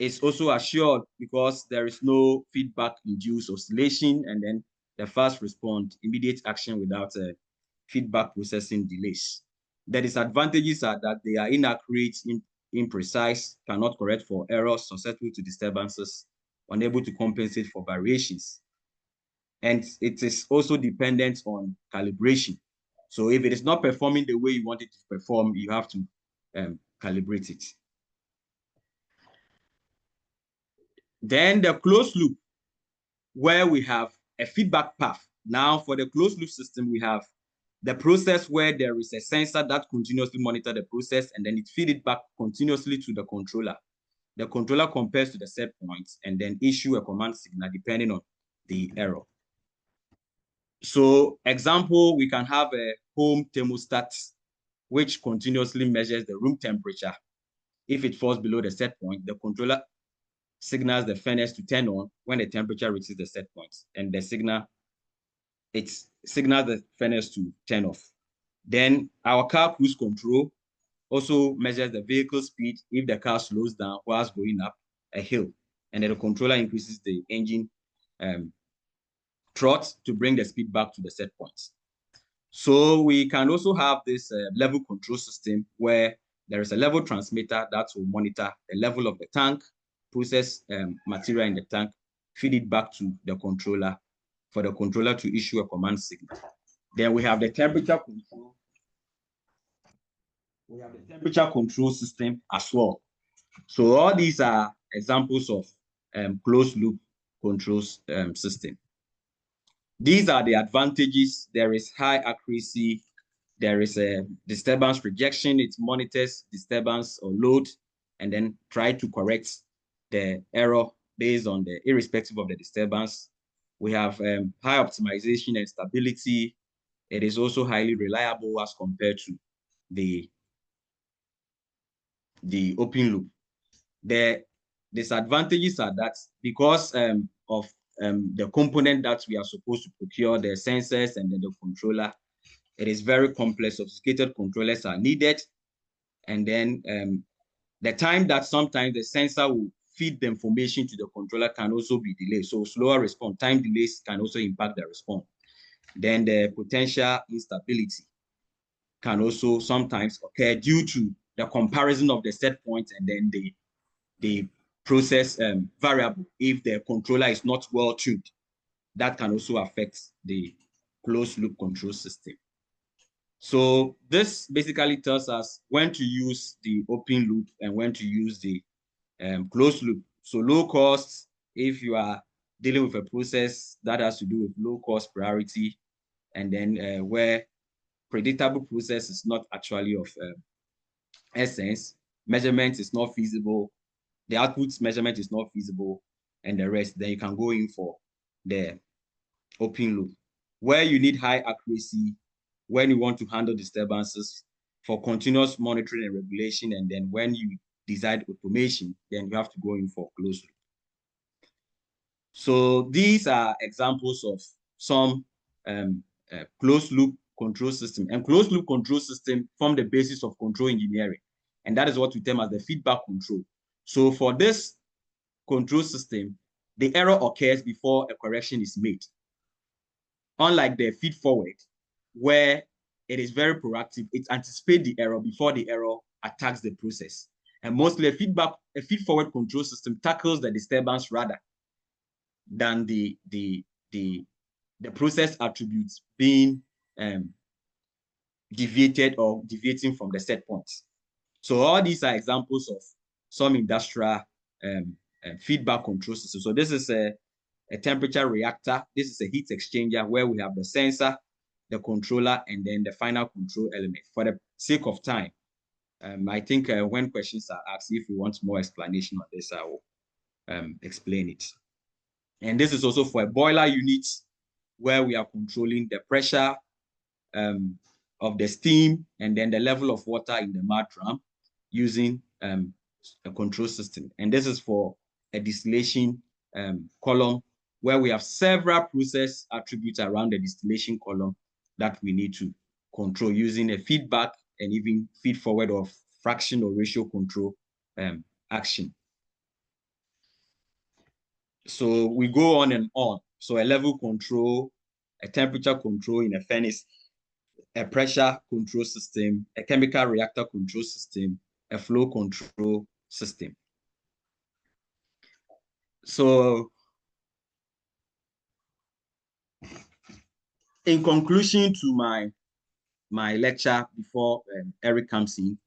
is also assured because there is no feedback-induced oscillation, and then the fast response, immediate action without feedback processing delays. The disadvantages are that they are inaccurate, imprecise, cannot correct for errors, susceptible to disturbances, unable to compensate for variations. And it is also dependent on calibration. So if it is not performing the way you want it to perform, you have to calibrate it. Then the closed loop, where we have a feedback path. Now for the closed loop system, we have the process where there is a sensor that continuously monitors the process, and then it feeds it back continuously to the controller. The controller compares to the set points and then issue a command signal depending on the error. So example, we can have a home thermostat which continuously measures the room temperature. If it falls below the set point, the controller signals the furnace to turn on when the temperature reaches the set point, and the signals the furnace to turn off. Then our car cruise control also measures the vehicle speed if the car slows down whilst going up a hill, and then the controller increases the engine trot to bring the speed back to the set point. So we can also have this level control system where there is a level transmitter that will monitor the level of the tank, process material in the tank, feed it back to the controller for the controller to issue a command signal. Then we have the temperature control. We have the temperature control system as well. So all these are examples of closed loop control system. These are the advantages. There is high accuracy. There is a disturbance rejection. It monitors disturbance or load and then try to correct the error based on the irrespective of the disturbance. We have high optimization and stability. It is also highly reliable as compared to the open loop. The disadvantages are that because of the component that we are supposed to procure, the sensors and then the controller, it is very complex. Sophisticated controllers are needed. And then the time that sometimes the sensor will feed the information to the controller can also be delayed. So slower response, time delays can also impact the response. Then the potential instability can also sometimes occur due to the comparison of the set point and then the process variable. If the controller is not well tuned, that can also affect the closed loop control system. So this basically tells us when to use the open loop and when to use the closed loop. So low cost, if you are dealing with a process that has to do with low cost priority, and then where predictable process is not actually of essence, measurement is not feasible, the output measurement is not feasible, and the rest, then you can go in for the open loop. Where you need high accuracy, when you want to handle disturbances for continuous monitoring and regulation, and then when you decide automation, then you have to go in for closed loop. So these are examples of some closed loop control system, and closed loop control system form the basis of control engineering, and that is what we term as the feedback control. So for this control system, the error occurs before a correction is made. Unlike the feed forward, where it is very proactive, it anticipates the error before the error attacks the process. And mostly a feed forward control system tackles the disturbance rather than the process attributes being deviated or deviating from the set points. So all these are examples of some industrial feedback control system. So this is a temperature reactor. This is a heat exchanger where we have the sensor, the controller, and then the final control element. For the sake of time, I think when questions are asked, if you want more explanation on this, I will explain it. And this is also for a boiler unit where we are controlling the pressure of the steam and then the level of water in the mud drum using a control system. And this is for a distillation column where we have several process attributes around the distillation column that we need to control using a feedback and even feed forward of fraction or ratio control action. So we go on and on. So a level control, a temperature control in a furnace, a pressure control system, a chemical reactor control system, a flow control system. So in conclusion to my lecture before Eric comes in,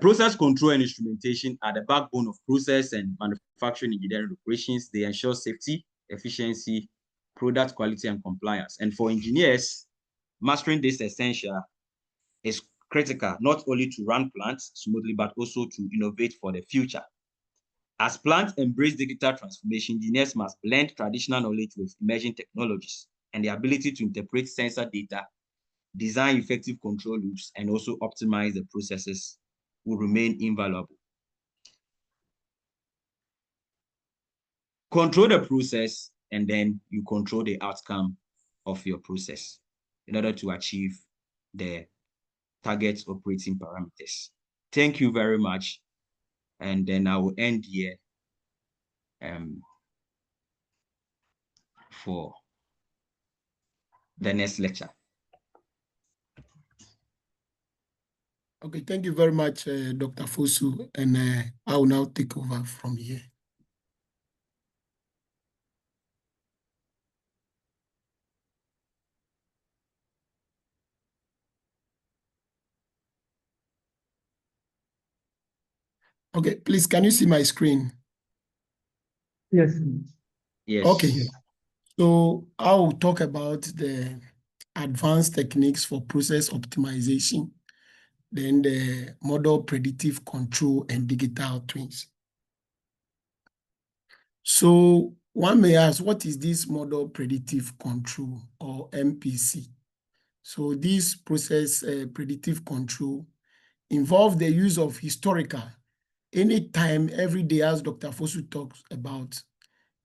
process control and instrumentation are the backbone of process and manufacturing engineering operations. They ensure safety, efficiency, product quality, and compliance. And for engineers, mastering this essential is critical, not only to run plants smoothly, but also to innovate for the future. As plants embrace digital transformation, engineers must blend traditional knowledge with emerging technologies, and the ability to interpret sensor data, design effective control loops, and also optimize the processes will remain invaluable. Control the process, and then you control the outcome of your process in order to achieve the target operating parameters. Thank you very much. And then I will end here for the next lecture. Okay, thank you very much, Dr. Fosu, and I will now take over from here. Okay, please, can you see my screen? Yes. Yes. Okay, so I will talk about the advanced techniques for process optimization, then the model predictive control and digital twins. So one may ask, what is this model predictive control or MPC? So this process predictive control involves the use of historical. Anytime, every day, as Dr. Fosu talks about,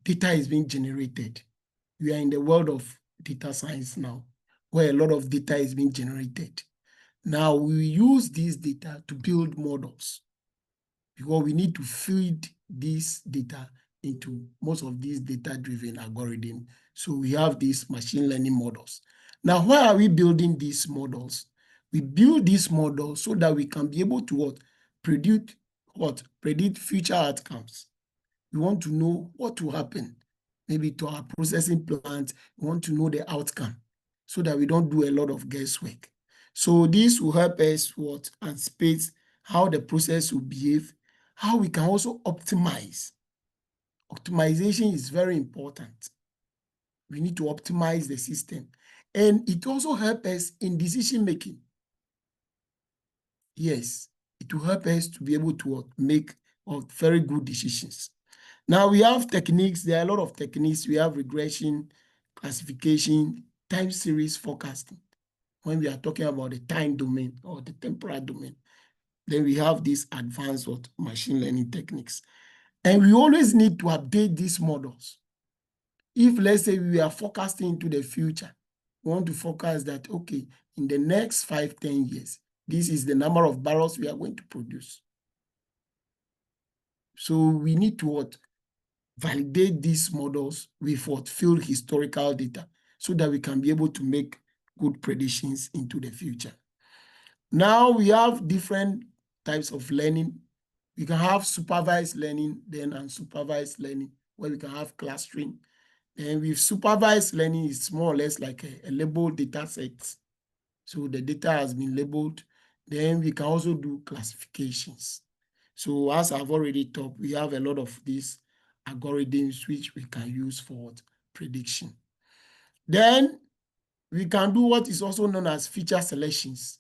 data is being generated. We are in the world of data science now, where a lot of data is being generated. Now, we use this data to build models because we need to feed this data into most of these data-driven algorithms. So we have these machine learning models. Now, why are we building these models? We build these models so that we can be able to predict future outcomes. We want to know what will happen, maybe to our processing plant. We want to know the outcome so that we don't do a lot of guesswork. So this will help us anticipate how the process will behave, how we can also optimize. Optimization is very important. We need to optimize the system. And it also helps us in decision making. Yes, it will help us to be able to make very good decisions. Now we have techniques, there are a lot of techniques. We have regression, classification, time series forecasting. When we are talking about the time domain or the temporal domain, then we have these advanced machine learning techniques. And we always need to update these models. If, let's say, we are forecasting into the future, we want to forecast that, okay, in the next 5-10 years, this is the number of barrels we are going to produce. So we need to validate these models with field historical data so that we can be able to make good predictions into the future. Now we have different types of learning. We can have supervised learning, then unsupervised learning, where we can have clustering. And with supervised learning, it's more or less like a labeled data set. So the data has been labeled. Then we can also do classifications. So as I've already talked, we have a lot of these algorithms which we can use for prediction. Then we can do what is also known as feature selections.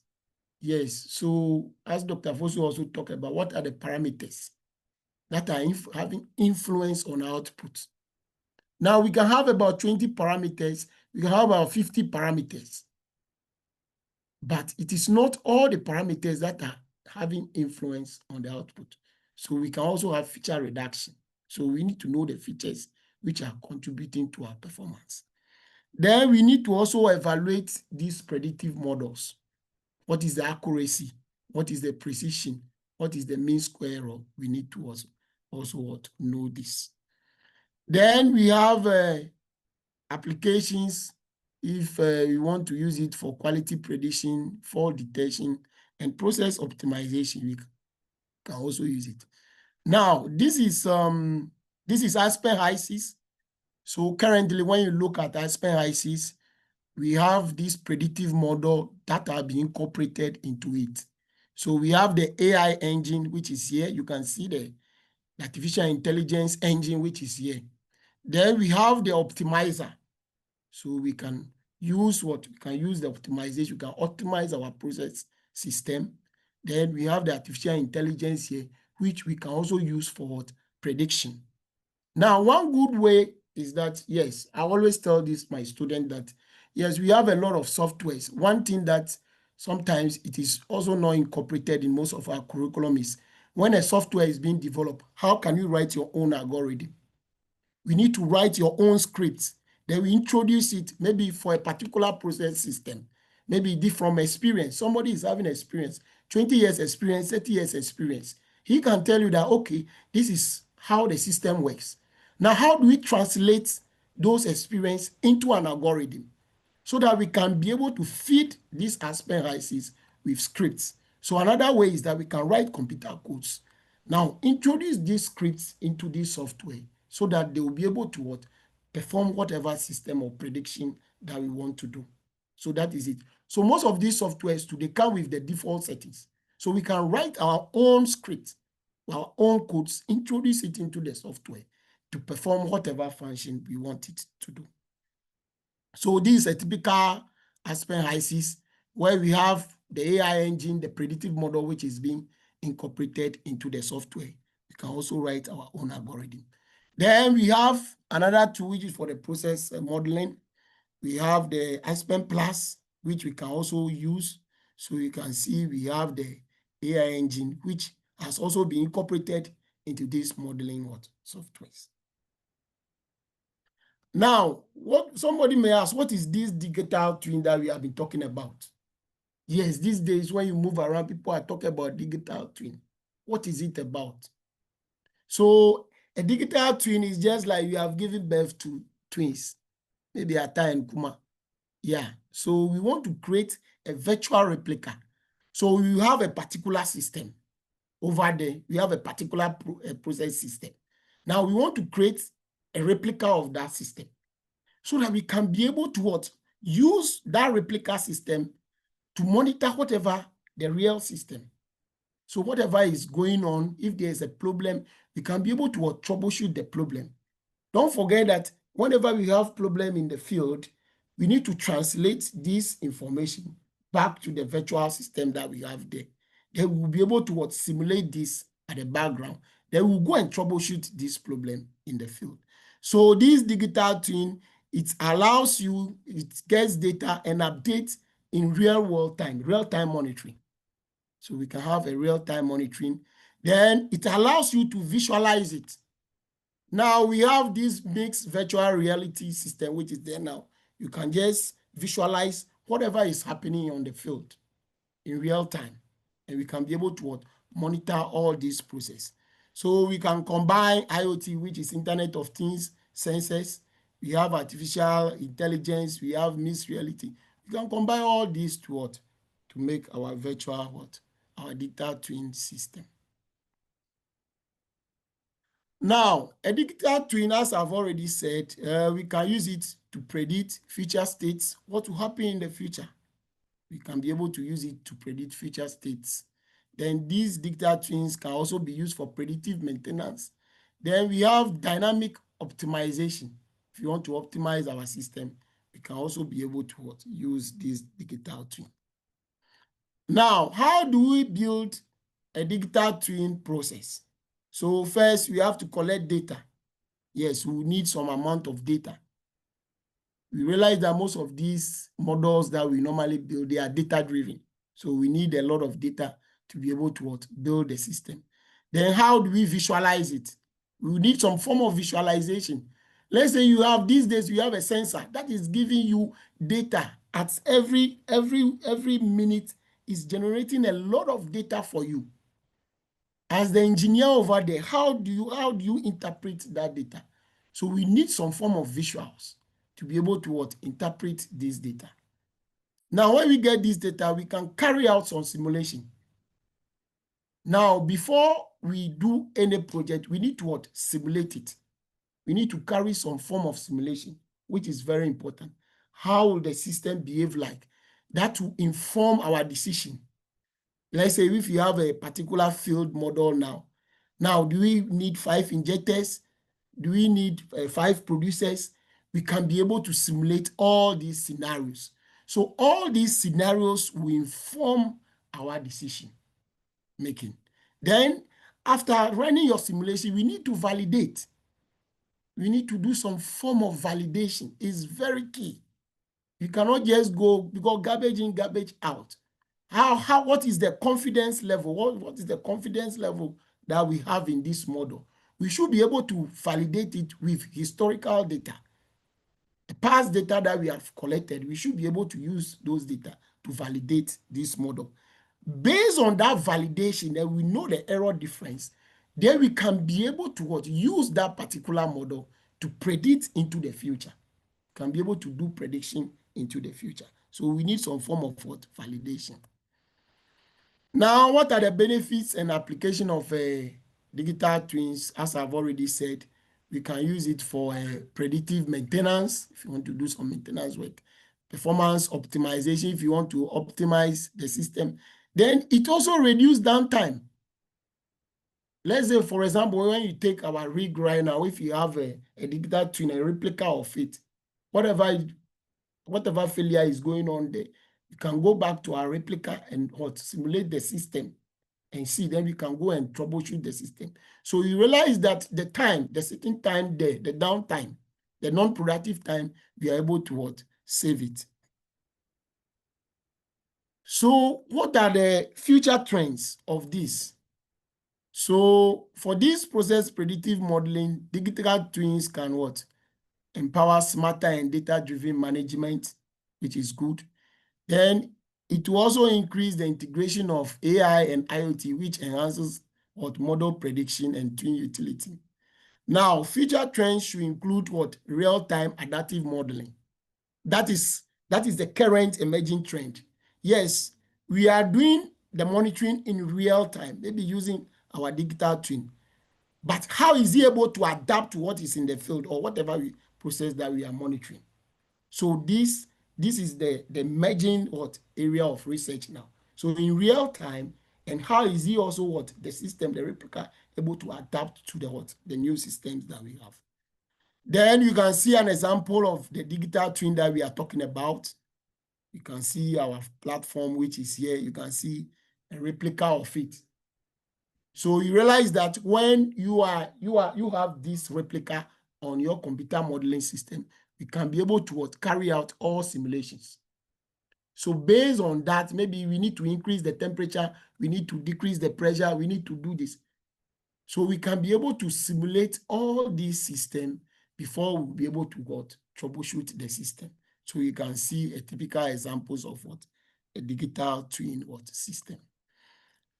Yes, so as Dr. Fosu also talked about, what are the parameters that are having influence on output? Now we can have about 20 parameters, we can have about 50 parameters, but it is not all the parameters that are having influence on the output. So we can also have feature reduction. So we need to know the features which are contributing to our performance. Then we need to also evaluate these predictive models. What is the accuracy? What is the precision? What is the mean square error? We need to also know this. Then we have applications if we want to use it for quality prediction, fault detection, and process optimization. We can also use it. Now, this is Aspen HYSYS. So currently, when you look at Aspen HYSYS, we have this predictive model that are being incorporated into it. So we have the AI engine, which is here. You can see the artificial intelligence engine, which is here. Then we have the optimizer. So we can use what? We can use the optimization. We can optimize our process system. Then we have the artificial intelligence here, which we can also use for what? Prediction. Now, one good way is that, yes, I always tell this my student that, yes, we have a lot of softwares. One thing that sometimes it is also not incorporated in most of our curriculum is when a software is being developed, how can you write your own algorithm? We need to write your own scripts. Then we introduce it maybe for a particular process system. Maybe from experience. Somebody is having experience, 20 years experience, 30 years experience. He can tell you that, okay, this is how the system works. Now, how do we translate those experience into an algorithm so that we can be able to feed these Aspen HYSYS with scripts? So another way is that we can write computer codes. Now, introduce these scripts into this software so that they will be able to perform whatever system or prediction that we want to do. So that is it. So most of these softwares today come with the default settings. So we can write our own script, our own codes, introduce it into the software to perform whatever function we want it to do. So this is a typical Aspen HYSYS where we have the AI engine, the predictive model, which is being incorporated into the software. We can also write our own algorithm. Then we have another tool, which is for the process modeling. We have the Aspen Plus, which we can also use. So you can see we have the AI engine, which has also been incorporated into this modeling softwares. Now, what somebody may ask, what is this digital twin that we have been talking about? Yes, these days when you move around, people are talking about digital twin. What is it about? So a digital twin is just like you have given birth to twins, maybe Ata and Kuma. Yeah, so we want to create a virtual replica. So you have a particular system over there. We have a particular process system. Now we want to create a replica of that system so that we can be able to use that replica system to monitor whatever the real system. So whatever is going on, if there is a problem, we can be able to troubleshoot the problem. Don't forget that whenever we have problem in the field, we need to translate this information back to the virtual system that we have there. Then we'll be able to simulate this at the background. Then we'll go and troubleshoot this problem in the field. So this digital twin, it allows you, it gets data and updates in real time monitoring. So we can have a real-time monitoring. Then it allows you to visualize it. Now we have this mixed virtual reality system, which is there now. You can just visualize whatever is happening on the field in real time. And we can be able to monitor all these processes. So we can combine IoT, which is Internet of Things, sensors. We have artificial intelligence. We have mixed reality. We can combine all these to make our virtual our digital twin system. Now, a digital twin, as I've already said, we can use it to predict future states, what will happen in the future. We can be able to use it to predict future states. Then these digital twins can also be used for predictive maintenance. Then we have dynamic optimization. If you want to optimize our system, we can also be able to use this digital twin. Now, how do we build a digital twin process? So first, we have to collect data. Yes, we need some amount of data. We realize that most of these models that we normally build, they are data-driven. So we need a lot of data to be able to build the system. Then how do we visualize it? We need some form of visualization. Let's say you have, these days, you have a sensor that is giving you data at every minute, is generating a lot of data for you. As the engineer over there, how do you interpret that data? So we need some form of visuals to be able to interpret this data. Now, when we get this data, we can carry out some simulation. Now, before we do any project, we need to simulate it. We need to carry some form of simulation, which is very important. How will the system behave like? That will inform our decision. Let's say if you have a particular field model now do we need 5 injectors? Do we need 5 producers? We can be able to simulate all these scenarios. So all these scenarios will inform our decision making. Then after running your simulation, we need to validate. We need to do some form of validation. It's very key. You cannot just go because garbage in, garbage out. What is the confidence level? What is the confidence level that we have in this model? We should be able to validate it with historical data. The past data that we have collected, we should be able to use those data to validate this model. Based on that validation, then we know the error difference. Then we can be able to use that particular model to predict into the future. Can be able to do prediction into the future. So we need some form of validation. Now, what are the benefits and application of digital twins? As I've already said, we can use it for predictive maintenance, if you want to do some maintenance work, performance optimization, if you want to optimize the system. Then it also reduces downtime. Let's say, for example, when you take our rig right now, if you have a digital twin, a replica of it, whatever failure is going on there, you can go back to our replica and simulate the system and see. Then we can go and troubleshoot the system. So you realize that the sitting time there, the downtime, the non-productive time, we are able to save it. So what are the future trends of this? So for this process predictive modeling, digital twins can empower smarter and data-driven management, which is good. Then it will also increase the integration of AI and IoT, which enhances model prediction and twin utility. Now, future trends should include real-time adaptive modeling. That is the current emerging trend. Yes, we are doing the monitoring in real time, maybe using our digital twin. But how is he able to adapt to what is in the field or whatever process that we are monitoring? So this is the emerging area of research now. So in real time, and how is he also the system, the replica, able to adapt to the new systems that we have? Then you can see an example of the digital twin that we are talking about. You can see our platform, which is here. You can see a replica of it. So you realize that when you have this replica on your computer modeling system, you can be able to carry out all simulations. So based on that, maybe we need to increase the temperature, we need to decrease the pressure, we need to do this. So we can be able to simulate all these systems before we'll be able to troubleshoot the system. So you can see a typical examples of a digital twin system.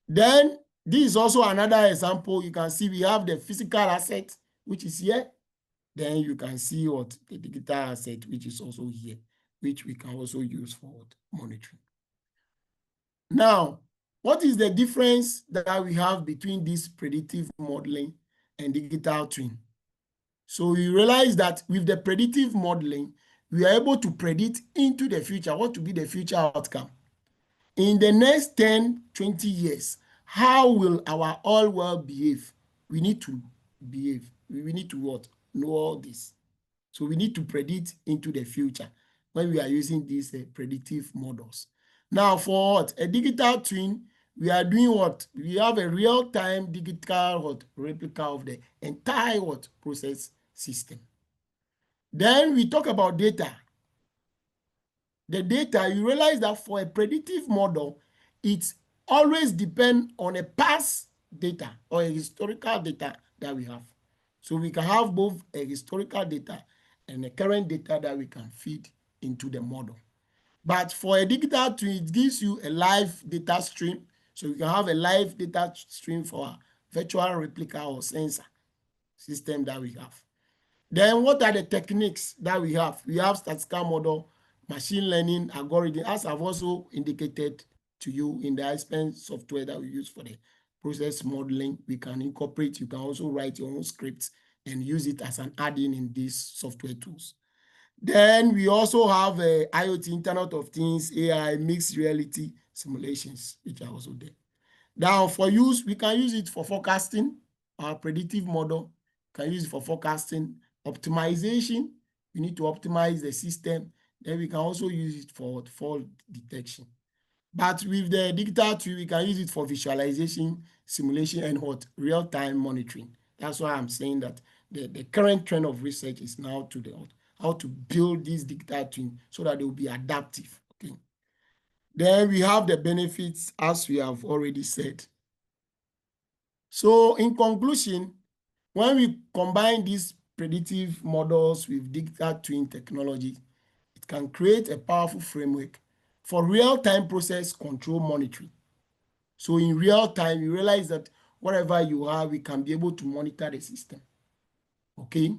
Then this is also another example. You can see we have the physical asset, which is here. Then you can see the digital asset, which is also here, which we can also use for monitoring. Now, what is the difference that we have between this predictive modeling and digital twin? So you realize that with the predictive modeling, we are able to predict into the future, what will be the future outcome. In the next 10, 20 years, how will our oil well behave? We need to behave. We need to know all this. So we need to predict into the future when we are using these predictive models. Now for a digital twin, we are doing we have a real-time digital replica of the entire process system. Then we talk about data. The data, you realize that for a predictive model, it always depends on a past data or a historical data that we have. So we can have both a historical data and a current data that we can feed into the model. But for a digital twin, it gives you a live data stream. So you can have a live data stream for a virtual replica or sensor system that we have. Then what are the techniques that we have? We have statistical model, machine learning, algorithm, as I've also indicated to you in the iSpen software that we use for the process modeling. We can incorporate, you can also write your own scripts and use it as an add-in in these software tools. Then we also have IoT, Internet of Things, AI, mixed reality simulations, which are also there. Now for use, we can use it for forecasting, our predictive model, can use it for forecasting, optimization. We need to optimize the system. Then we can also use it for fault detection. But with the digital tool, we can use it for visualization, simulation, and what? Real-time monitoring. That's why I'm saying that the current trend of research is now to the how to build this digital twin so that they will be adaptive. Okay. Then we have the benefits, as we have already said. So in conclusion, when we combine these predictive models with digital twin technology, it can create a powerful framework for real-time process control monitoring. So in real time, you realize that wherever you are, we can be able to monitor the system. Okay?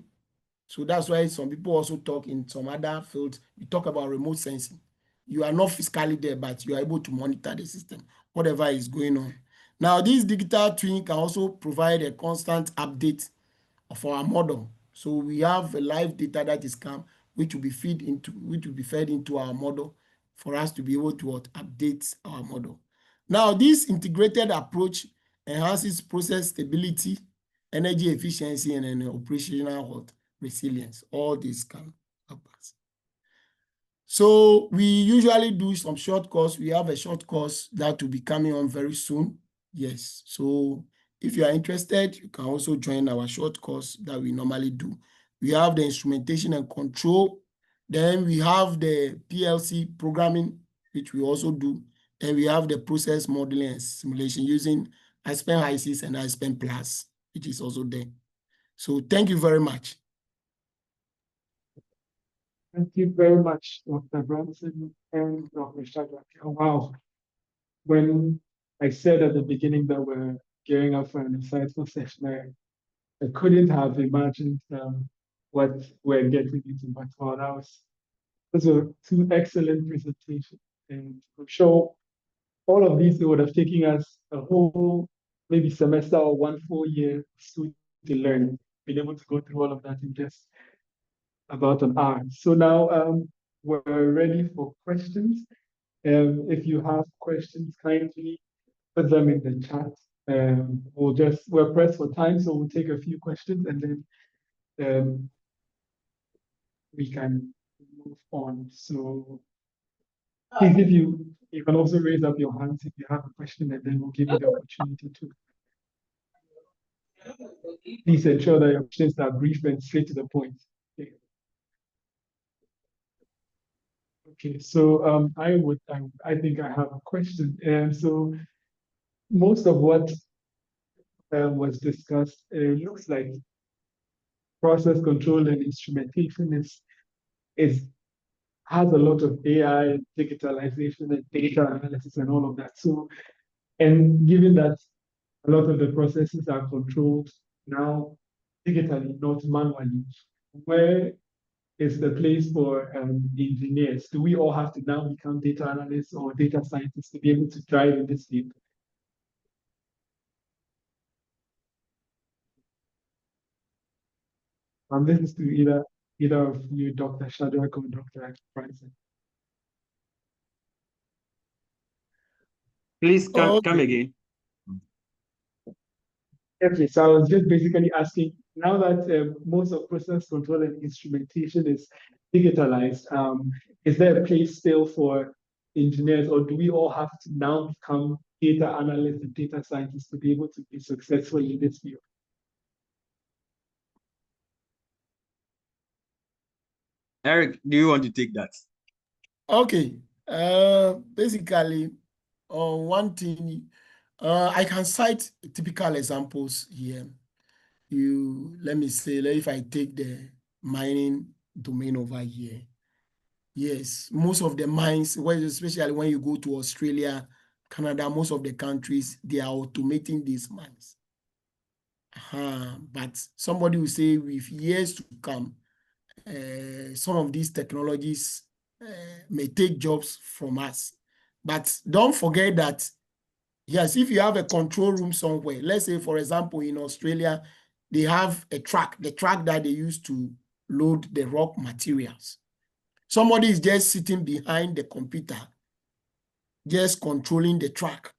So that's why some people also talk in some other fields, we talk about remote sensing. You are not physically there, but you are able to monitor the system, whatever is going on. Now, this digital twin can also provide a constant update of our model. So we have a live data that is come, which will be fed into our model for us to be able to update our model. Now, this integrated approach enhances process stability, energy efficiency, and an operational resilience. All this can help us. So we usually do some short course. We have a short course that will be coming on very soon. Yes. So if you are interested, you can also join our short course that we normally do. We have the instrumentation and control. Then we have the PLC programming, which we also do. And we have the process modeling and simulation using iSpen HYSYS and iSpen Plus, which is also there. So thank you very much. Thank you very much, Dr. Branson and Dr. Shadrach. Oh, wow. When I said at the beginning that we're gearing up for an insightful session, I couldn't have imagined what we're getting into, but wow, those were two excellent presentations. And I'm sure all of these would have taken us a whole maybe semester or 1 full year to learn, being able to go through all of that in just about an hour. So now we're ready for questions. If you have questions, kindly put them in the chat. We're pressed for time, so we'll take a few questions and then we can move on. So please, if you can also raise up your hands if you have a question, and then we'll give you the opportunity to. Please ensure that your questions are brief and straight to the point. Okay. Okay, so I think I have a question. So most of what was discussed looks like process control and instrumentation is has a lot of AI, digitalization, and data analysis, and all of that. So, and given that a lot of the processes are controlled now digitally, not manually, where is the place for engineers? Do we all have to now become data analysts or data scientists to be able to drive in this field? This is to either of you, Dr. Shadrach or Dr. Branson. Please come again. Okay, so I was just basically asking, now that most of process control and instrumentation is digitalized, is there a place still for engineers, or do we all have to now become data analysts and data scientists to be able to be successful in this field? Eric, do you want to take that? Okay. Basically, one thing, I can cite typical examples here. Let me say, if I take the mining domain over here. Yes, most of the mines, especially when you go to Australia, Canada, most of the countries, they are automating these mines. But somebody will say with years to come, some of these technologies may take jobs from us. But don't forget that, yes, if you have a control room somewhere, let's say, for example, in Australia, they have a truck, the truck that they use to load the rock materials. Somebody is just sitting behind the computer, just controlling the truck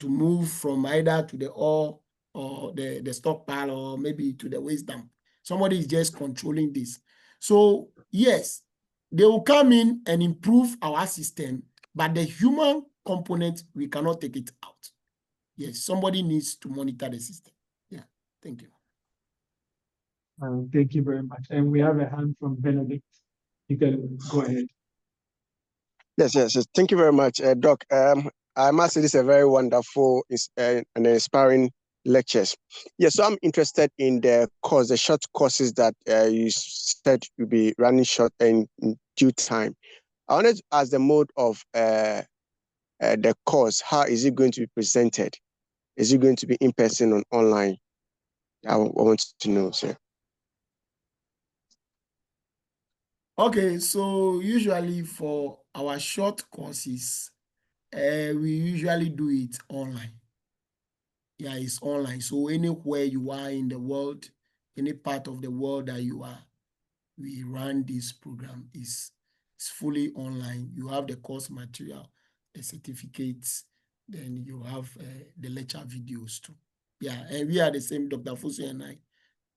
to move from either to the ore or the stockpile or maybe to the waste dump. Somebody is just controlling this. So yes, they will come in and improve our system, but the human component, we cannot take it out. Yes, somebody needs to monitor the system. Yeah, thank you. Thank you very much. And we have a hand from Benedict. You can go ahead. Yes. Thank you very much, Doc. I must say this is a very wonderful and inspiring lectures. Yes, so I'm interested in the short courses that you said you'll be running short in due time. I wanted to ask the mode of the course. How is it going to be presented? Is it going to be in person or online? I want to know, sir. Okay, so usually for our short courses, we usually do it online. Yeah, it's online. So anywhere you are in the world, any part of the world that you are, we run this program. It's fully online. You have the course material, the certificates, then you have the lecture videos too. Yeah, and we are the same, Dr. Fosu and I.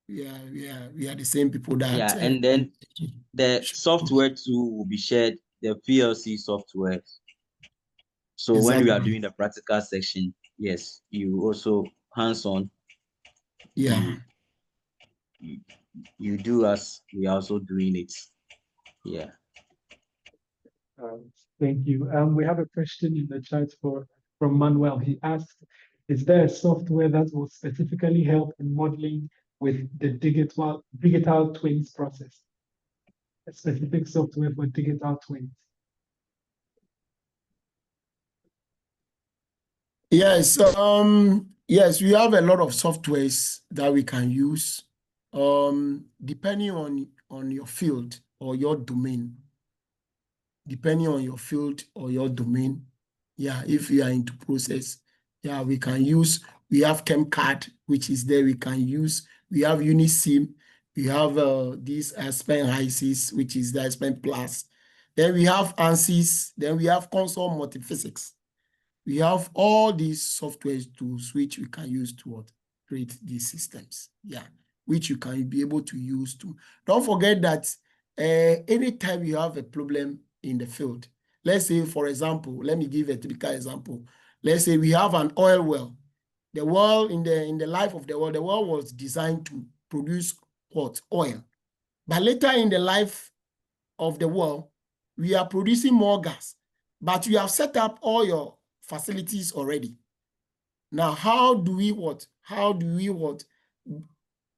We are the same people that. Yeah, and then the software too will be shared, the PLC software. So when we are doing the practical section, yes, you also hands-on. Yeah. You do as we are also doing it. Yeah. Thank you. We have a question in the chat from Manuel. He asked, is there a software that will specifically help in modeling with the digital twins process? A specific software for digital twins. Yes, yes, we have a lot of softwares that we can use, depending on your field or your domain. Depending on your field or your domain, yeah, if you are into process, yeah, we have ChemCAD, which is there, we can use. We have Unisim, we have this Aspen HYSYS, which is the Aspen Plus. Then we have ANSYS, then we have Console Multiphysics. We have all these software tools which we can use to create these systems, yeah, which you can be able to use to. Don't forget that anytime you have a problem in the field, let's say, for example, let me give a typical example. Let's say we have an oil well. The well, in the life of the well was designed to produce what? Oil. But later in the life of the well, we are producing more gas, but you have set up all your facilities already. Now, how do we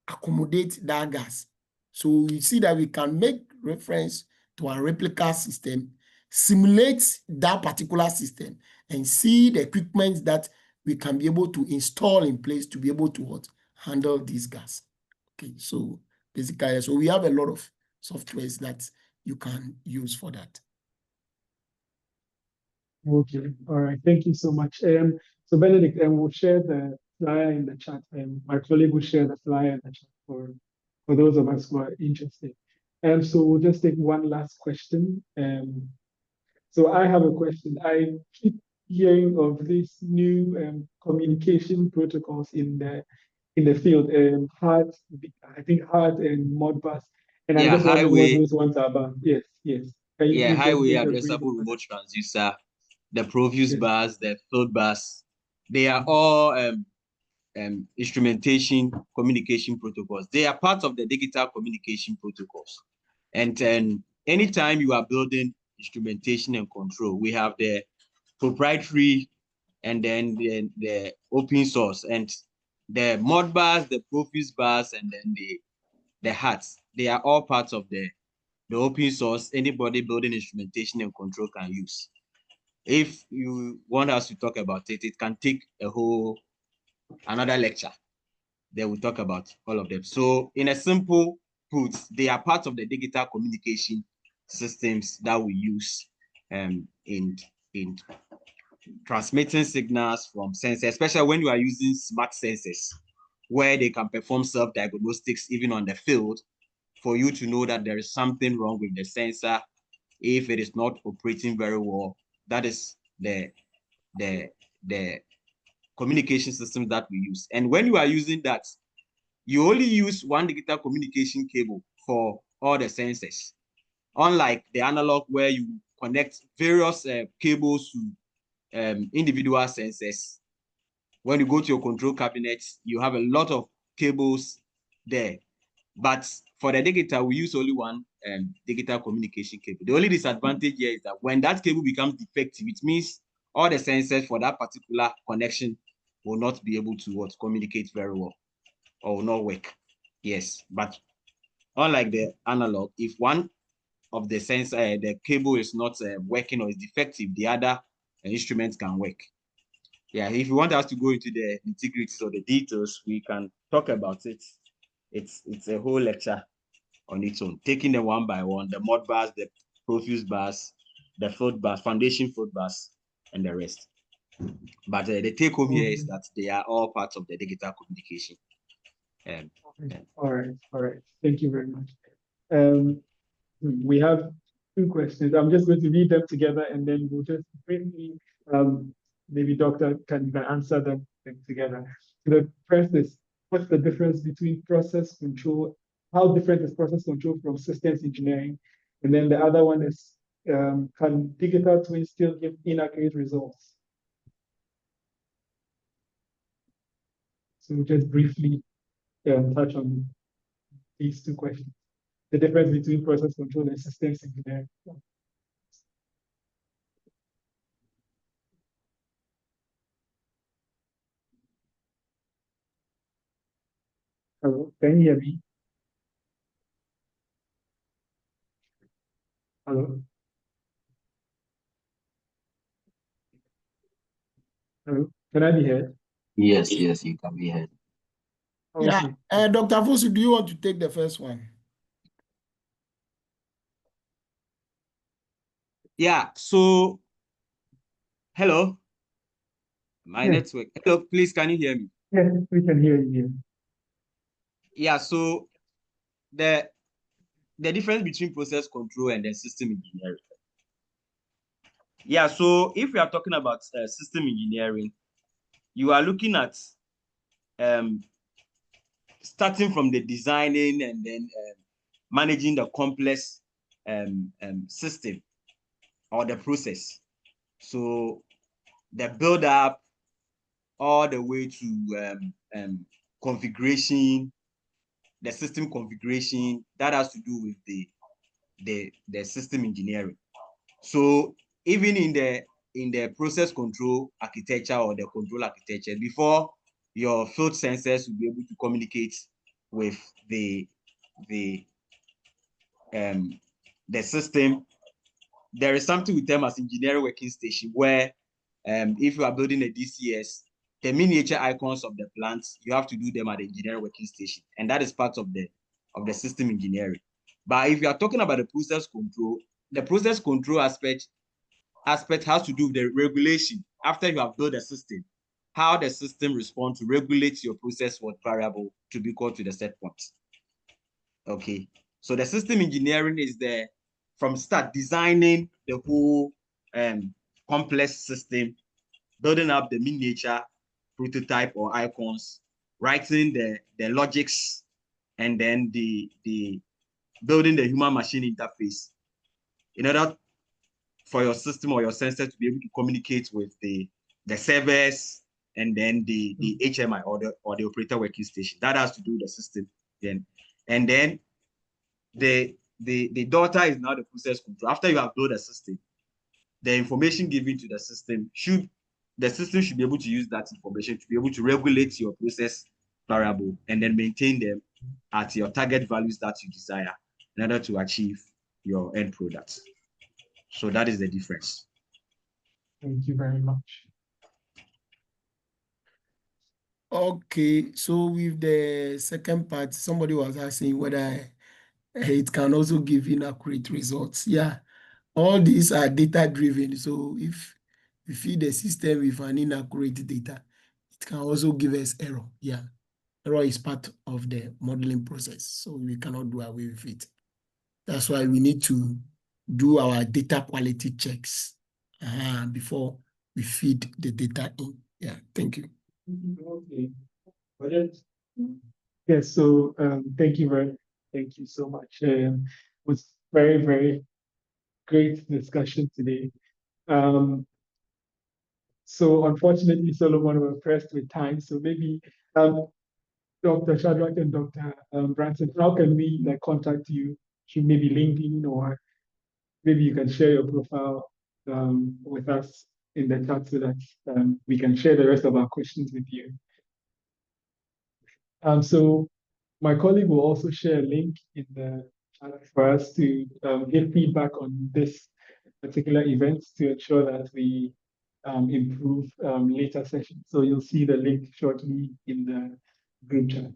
accommodate that gas? So you see that we can make reference to a replica system, simulate that particular system, and see the equipment that we can be able to install in place to be able to handle this gas. Okay, so basically, so we have a lot of softwares that you can use for that. Okay, all right, thank you so much. So Benedict, we'll share the flyer in the chat, and my colleague will share the flyer in the chat for those of us who are interested. So we'll just take one last question. So I have a question. I keep hearing of these new communication protocols in the field, I think HART and Modbus, and I'm just wondering what those ones are about. Yes. Can you Yeah, highway give a brief addressable overview? remote transducer, the Profuse bus, the field bus, they are all instrumentation communication protocols. They are part of the digital communication protocols. And anytime you are building instrumentation and control, we have the proprietary and then the open source, and the Modbus, the Profuse bus, and then the HATs. They are all parts of the open source. Anybody building instrumentation and control can use. If you want us to talk about it, it can take another lecture. Then we'll talk about all of them. So in a simple put, they are part of the digital communication systems that we use in transmitting signals from sensors, especially when you are using smart sensors, where they can perform self-diagnostics even on the field for you to know that there is something wrong with the sensor if it is not operating very well. That is the communication system that we use. And when you are using that, you only use one digital communication cable for all the sensors. Unlike the analog where you connect various cables to individual sensors. When you go to your control cabinet, you have a lot of cables there. But for the digital, we use only one digital communication cable. The only disadvantage here is that when that cable becomes defective, it means all the sensors for that particular connection will not be able to communicate very well or will not work. Yes, but unlike the analog, if one of the sensor, the cable is not working or is defective, the other instruments can work. Yeah, if you want us to go into the nitty-gritties or the details, we can talk about it. It's a whole lecture on its own, taking them one by one, the mod bus, the profuse bus, the float bus, foundation float bus, and the rest. But the take home here is that they are all parts of the digital communication. All right. Thank you very much. We have two questions. I'm just going to read them together and then we'll just briefly, maybe Doctor can answer them together. So the first is, what's the difference between process control? How different is process control from systems engineering? And then the other one is, can digital twins still give inaccurate results? So just briefly touch on these two questions. The difference between process control and systems engineering. Hello, can you hear me? Hello? Hello, can I be heard? Yes, you can be heard. Okay. Yeah, Dr. Fosu, do you want to take the first one? Yeah, so, hello, my Yes. network. Hello, please, can you hear me? Yes, we can hear you. Yeah, so the difference between process control and then system engineering. Yeah, so if we are talking about system engineering, you are looking at starting from the designing and then managing the complex system or the process. So the build up all the way to configuration, the system configuration that has to do with the system engineering. So even in the process control architecture or the control architecture, before your field sensors will be able to communicate with the system, there is something we term as engineering working station, where if you are building a DCS, the miniature icons of the plants, you have to do them at the engineering working station, and that is part of the system engineering. But if you are talking about the process control, the process control aspect has to do with the regulation after you have built a system, how the system responds to regulate your process what variable to be equal to the set point. Okay, so the system engineering is there from start, designing the whole complex system, building up the miniature prototype or icons, writing the logics, and then the building the human machine interface in order for your system or your sensor to be able to communicate with the servers and then the HMI or the operator working station. That has to do with the system then. And then the daughter is now the process control. After you have built a system, the information given to the system should be able to use that information to be able to regulate your process variable and then maintain them at your target values that you desire in order to achieve your end product. So that is the difference. Thank you very much. Okay, so with the second part, somebody was asking whether it can also give inaccurate results. Yeah, all these are data driven. So if we feed the system with an inaccurate data, it can also give us error. Yeah, error is part of the modeling process, so we cannot do away with it. That's why we need to do our data quality checks before we feed the data in. Yeah, thank you. Okay. Yes, so thank you so much. It was very, very great discussion today. So unfortunately, Solomon, we're pressed with time. So maybe Dr. Shadrach and Dr. Branson, how can we like contact you through maybe LinkedIn, or maybe you can share your profile with us in the chat so that we can share the rest of our questions with you. So my colleague will also share a link in the chat for us to give feedback on this particular event to ensure that we improve later sessions. So you'll see the link shortly in the group chat.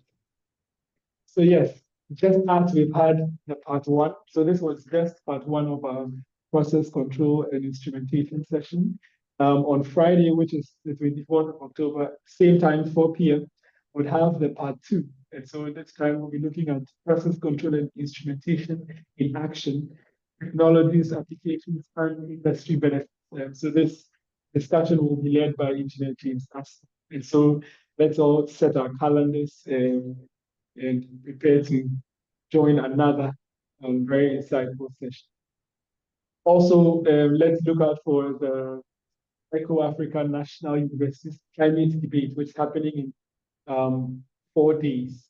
So yes, just as we've had the part one, so this was just part one of our process control and instrumentation session. On Friday, which is the 24th of October, same time, 4 p.m., would have the part two. And so this time we'll be looking at process control and instrumentation in action, technologies, applications, and industry benefits. So this discussion will be led by Engineer James Aston. And so let's all set our calendars and prepare to join another very insightful session. Also, let's look out for the Eco-African National Universities Climate Debate, which is happening in 4 days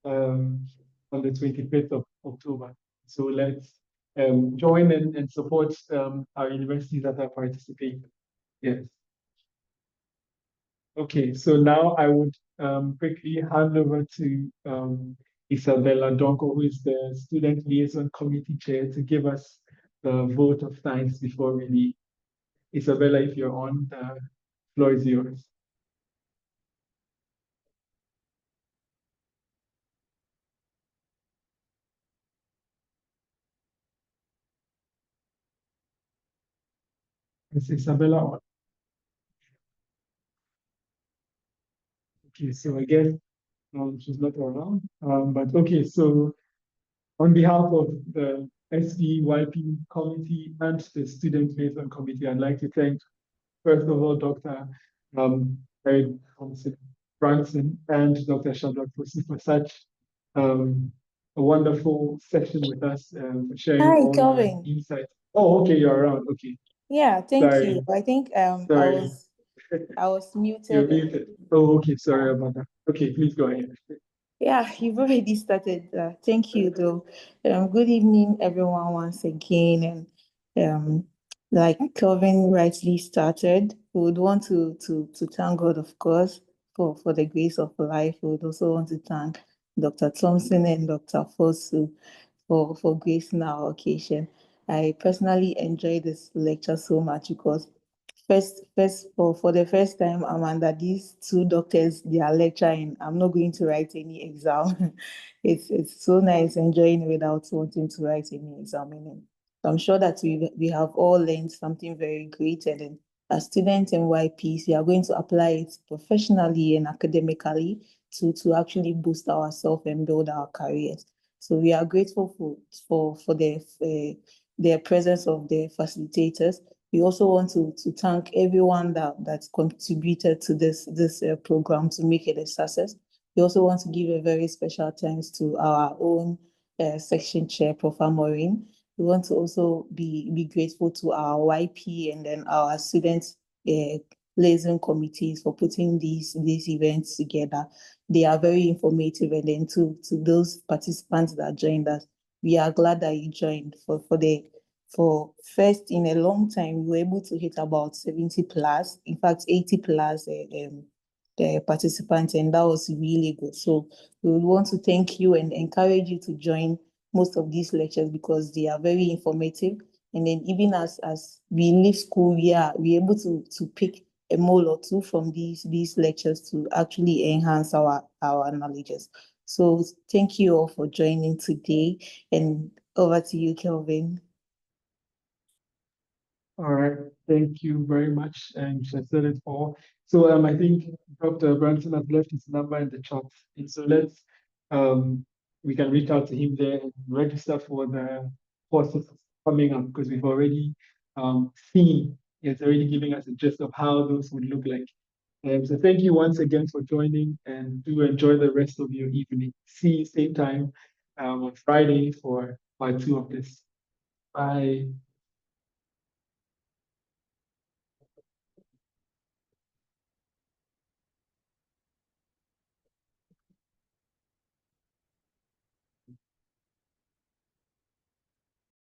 on the 25th of October. So let's join and support our universities that are participating. Yes. Okay, so now I would quickly hand over to Isabella Donko, who is the Student Liaison Committee Chair, to give us the vote of thanks before we leave. Isabella, if you're on, the floor is yours. Is Isabella on? Okay, so I guess she's not around. But okay, so on behalf of the SVYP committee and the Student Liaison Committee, I'd like to thank, first of all, Dr. Eric Branson and Dr. Shadrach for such a wonderful session with us, for sharing Hi, all your Kelvin. insights. Oh, okay, you're around. Okay, Yeah, thank sorry, you. I think sorry, I was you're muted. muted. Oh, okay, sorry about that. Okay, please go ahead. Yeah, you've already started. Thank you, though. Good evening, everyone, once again. And like Kelvin rightly started, we would want to thank God, of course, for the grace of life. We would also want to thank Dr. Thompson and Dr. Fosu for gracing our occasion. I personally enjoyed this lecture so much because for the first time, I'm under these two doctors, they are lecturing. I'm not going to write any exam. It's so nice enjoying it without wanting to write any exam. So I'm sure that we have all learned something very great. And then as students in YPs, we are going to apply it professionally and academically to actually boost ourselves and build our careers. So we are grateful for the presence of the facilitators. We also want to thank everyone that contributed to this program to make it a success. We also want to give a very special thanks to our own section chair, Prof. Maureen. We want to also be grateful to our YP and then our students liaison committees for putting these events together. They are very informative, and then to those participants that joined us, we are glad that you joined for first in a long time. We were able to hit about 70 plus, in fact 80 plus participants, and that was really good. So we would want to thank you and encourage you to join most of these lectures because they are very informative. And then even as we leave school, we're able to pick a mole or two from these lectures to actually enhance our knowledges. So thank you all for joining today, and over to you, Kelvin. All right, thank you very much. And she said it all. So I think Dr. Branson has left his number in the chat. And so we can reach out to him there and register for the courses coming up, because we've already seen, it's already giving us a gist of how those would look like. So thank you once again for joining, and do enjoy the rest of your evening. See you same time on Friday for part 2 of this. Bye.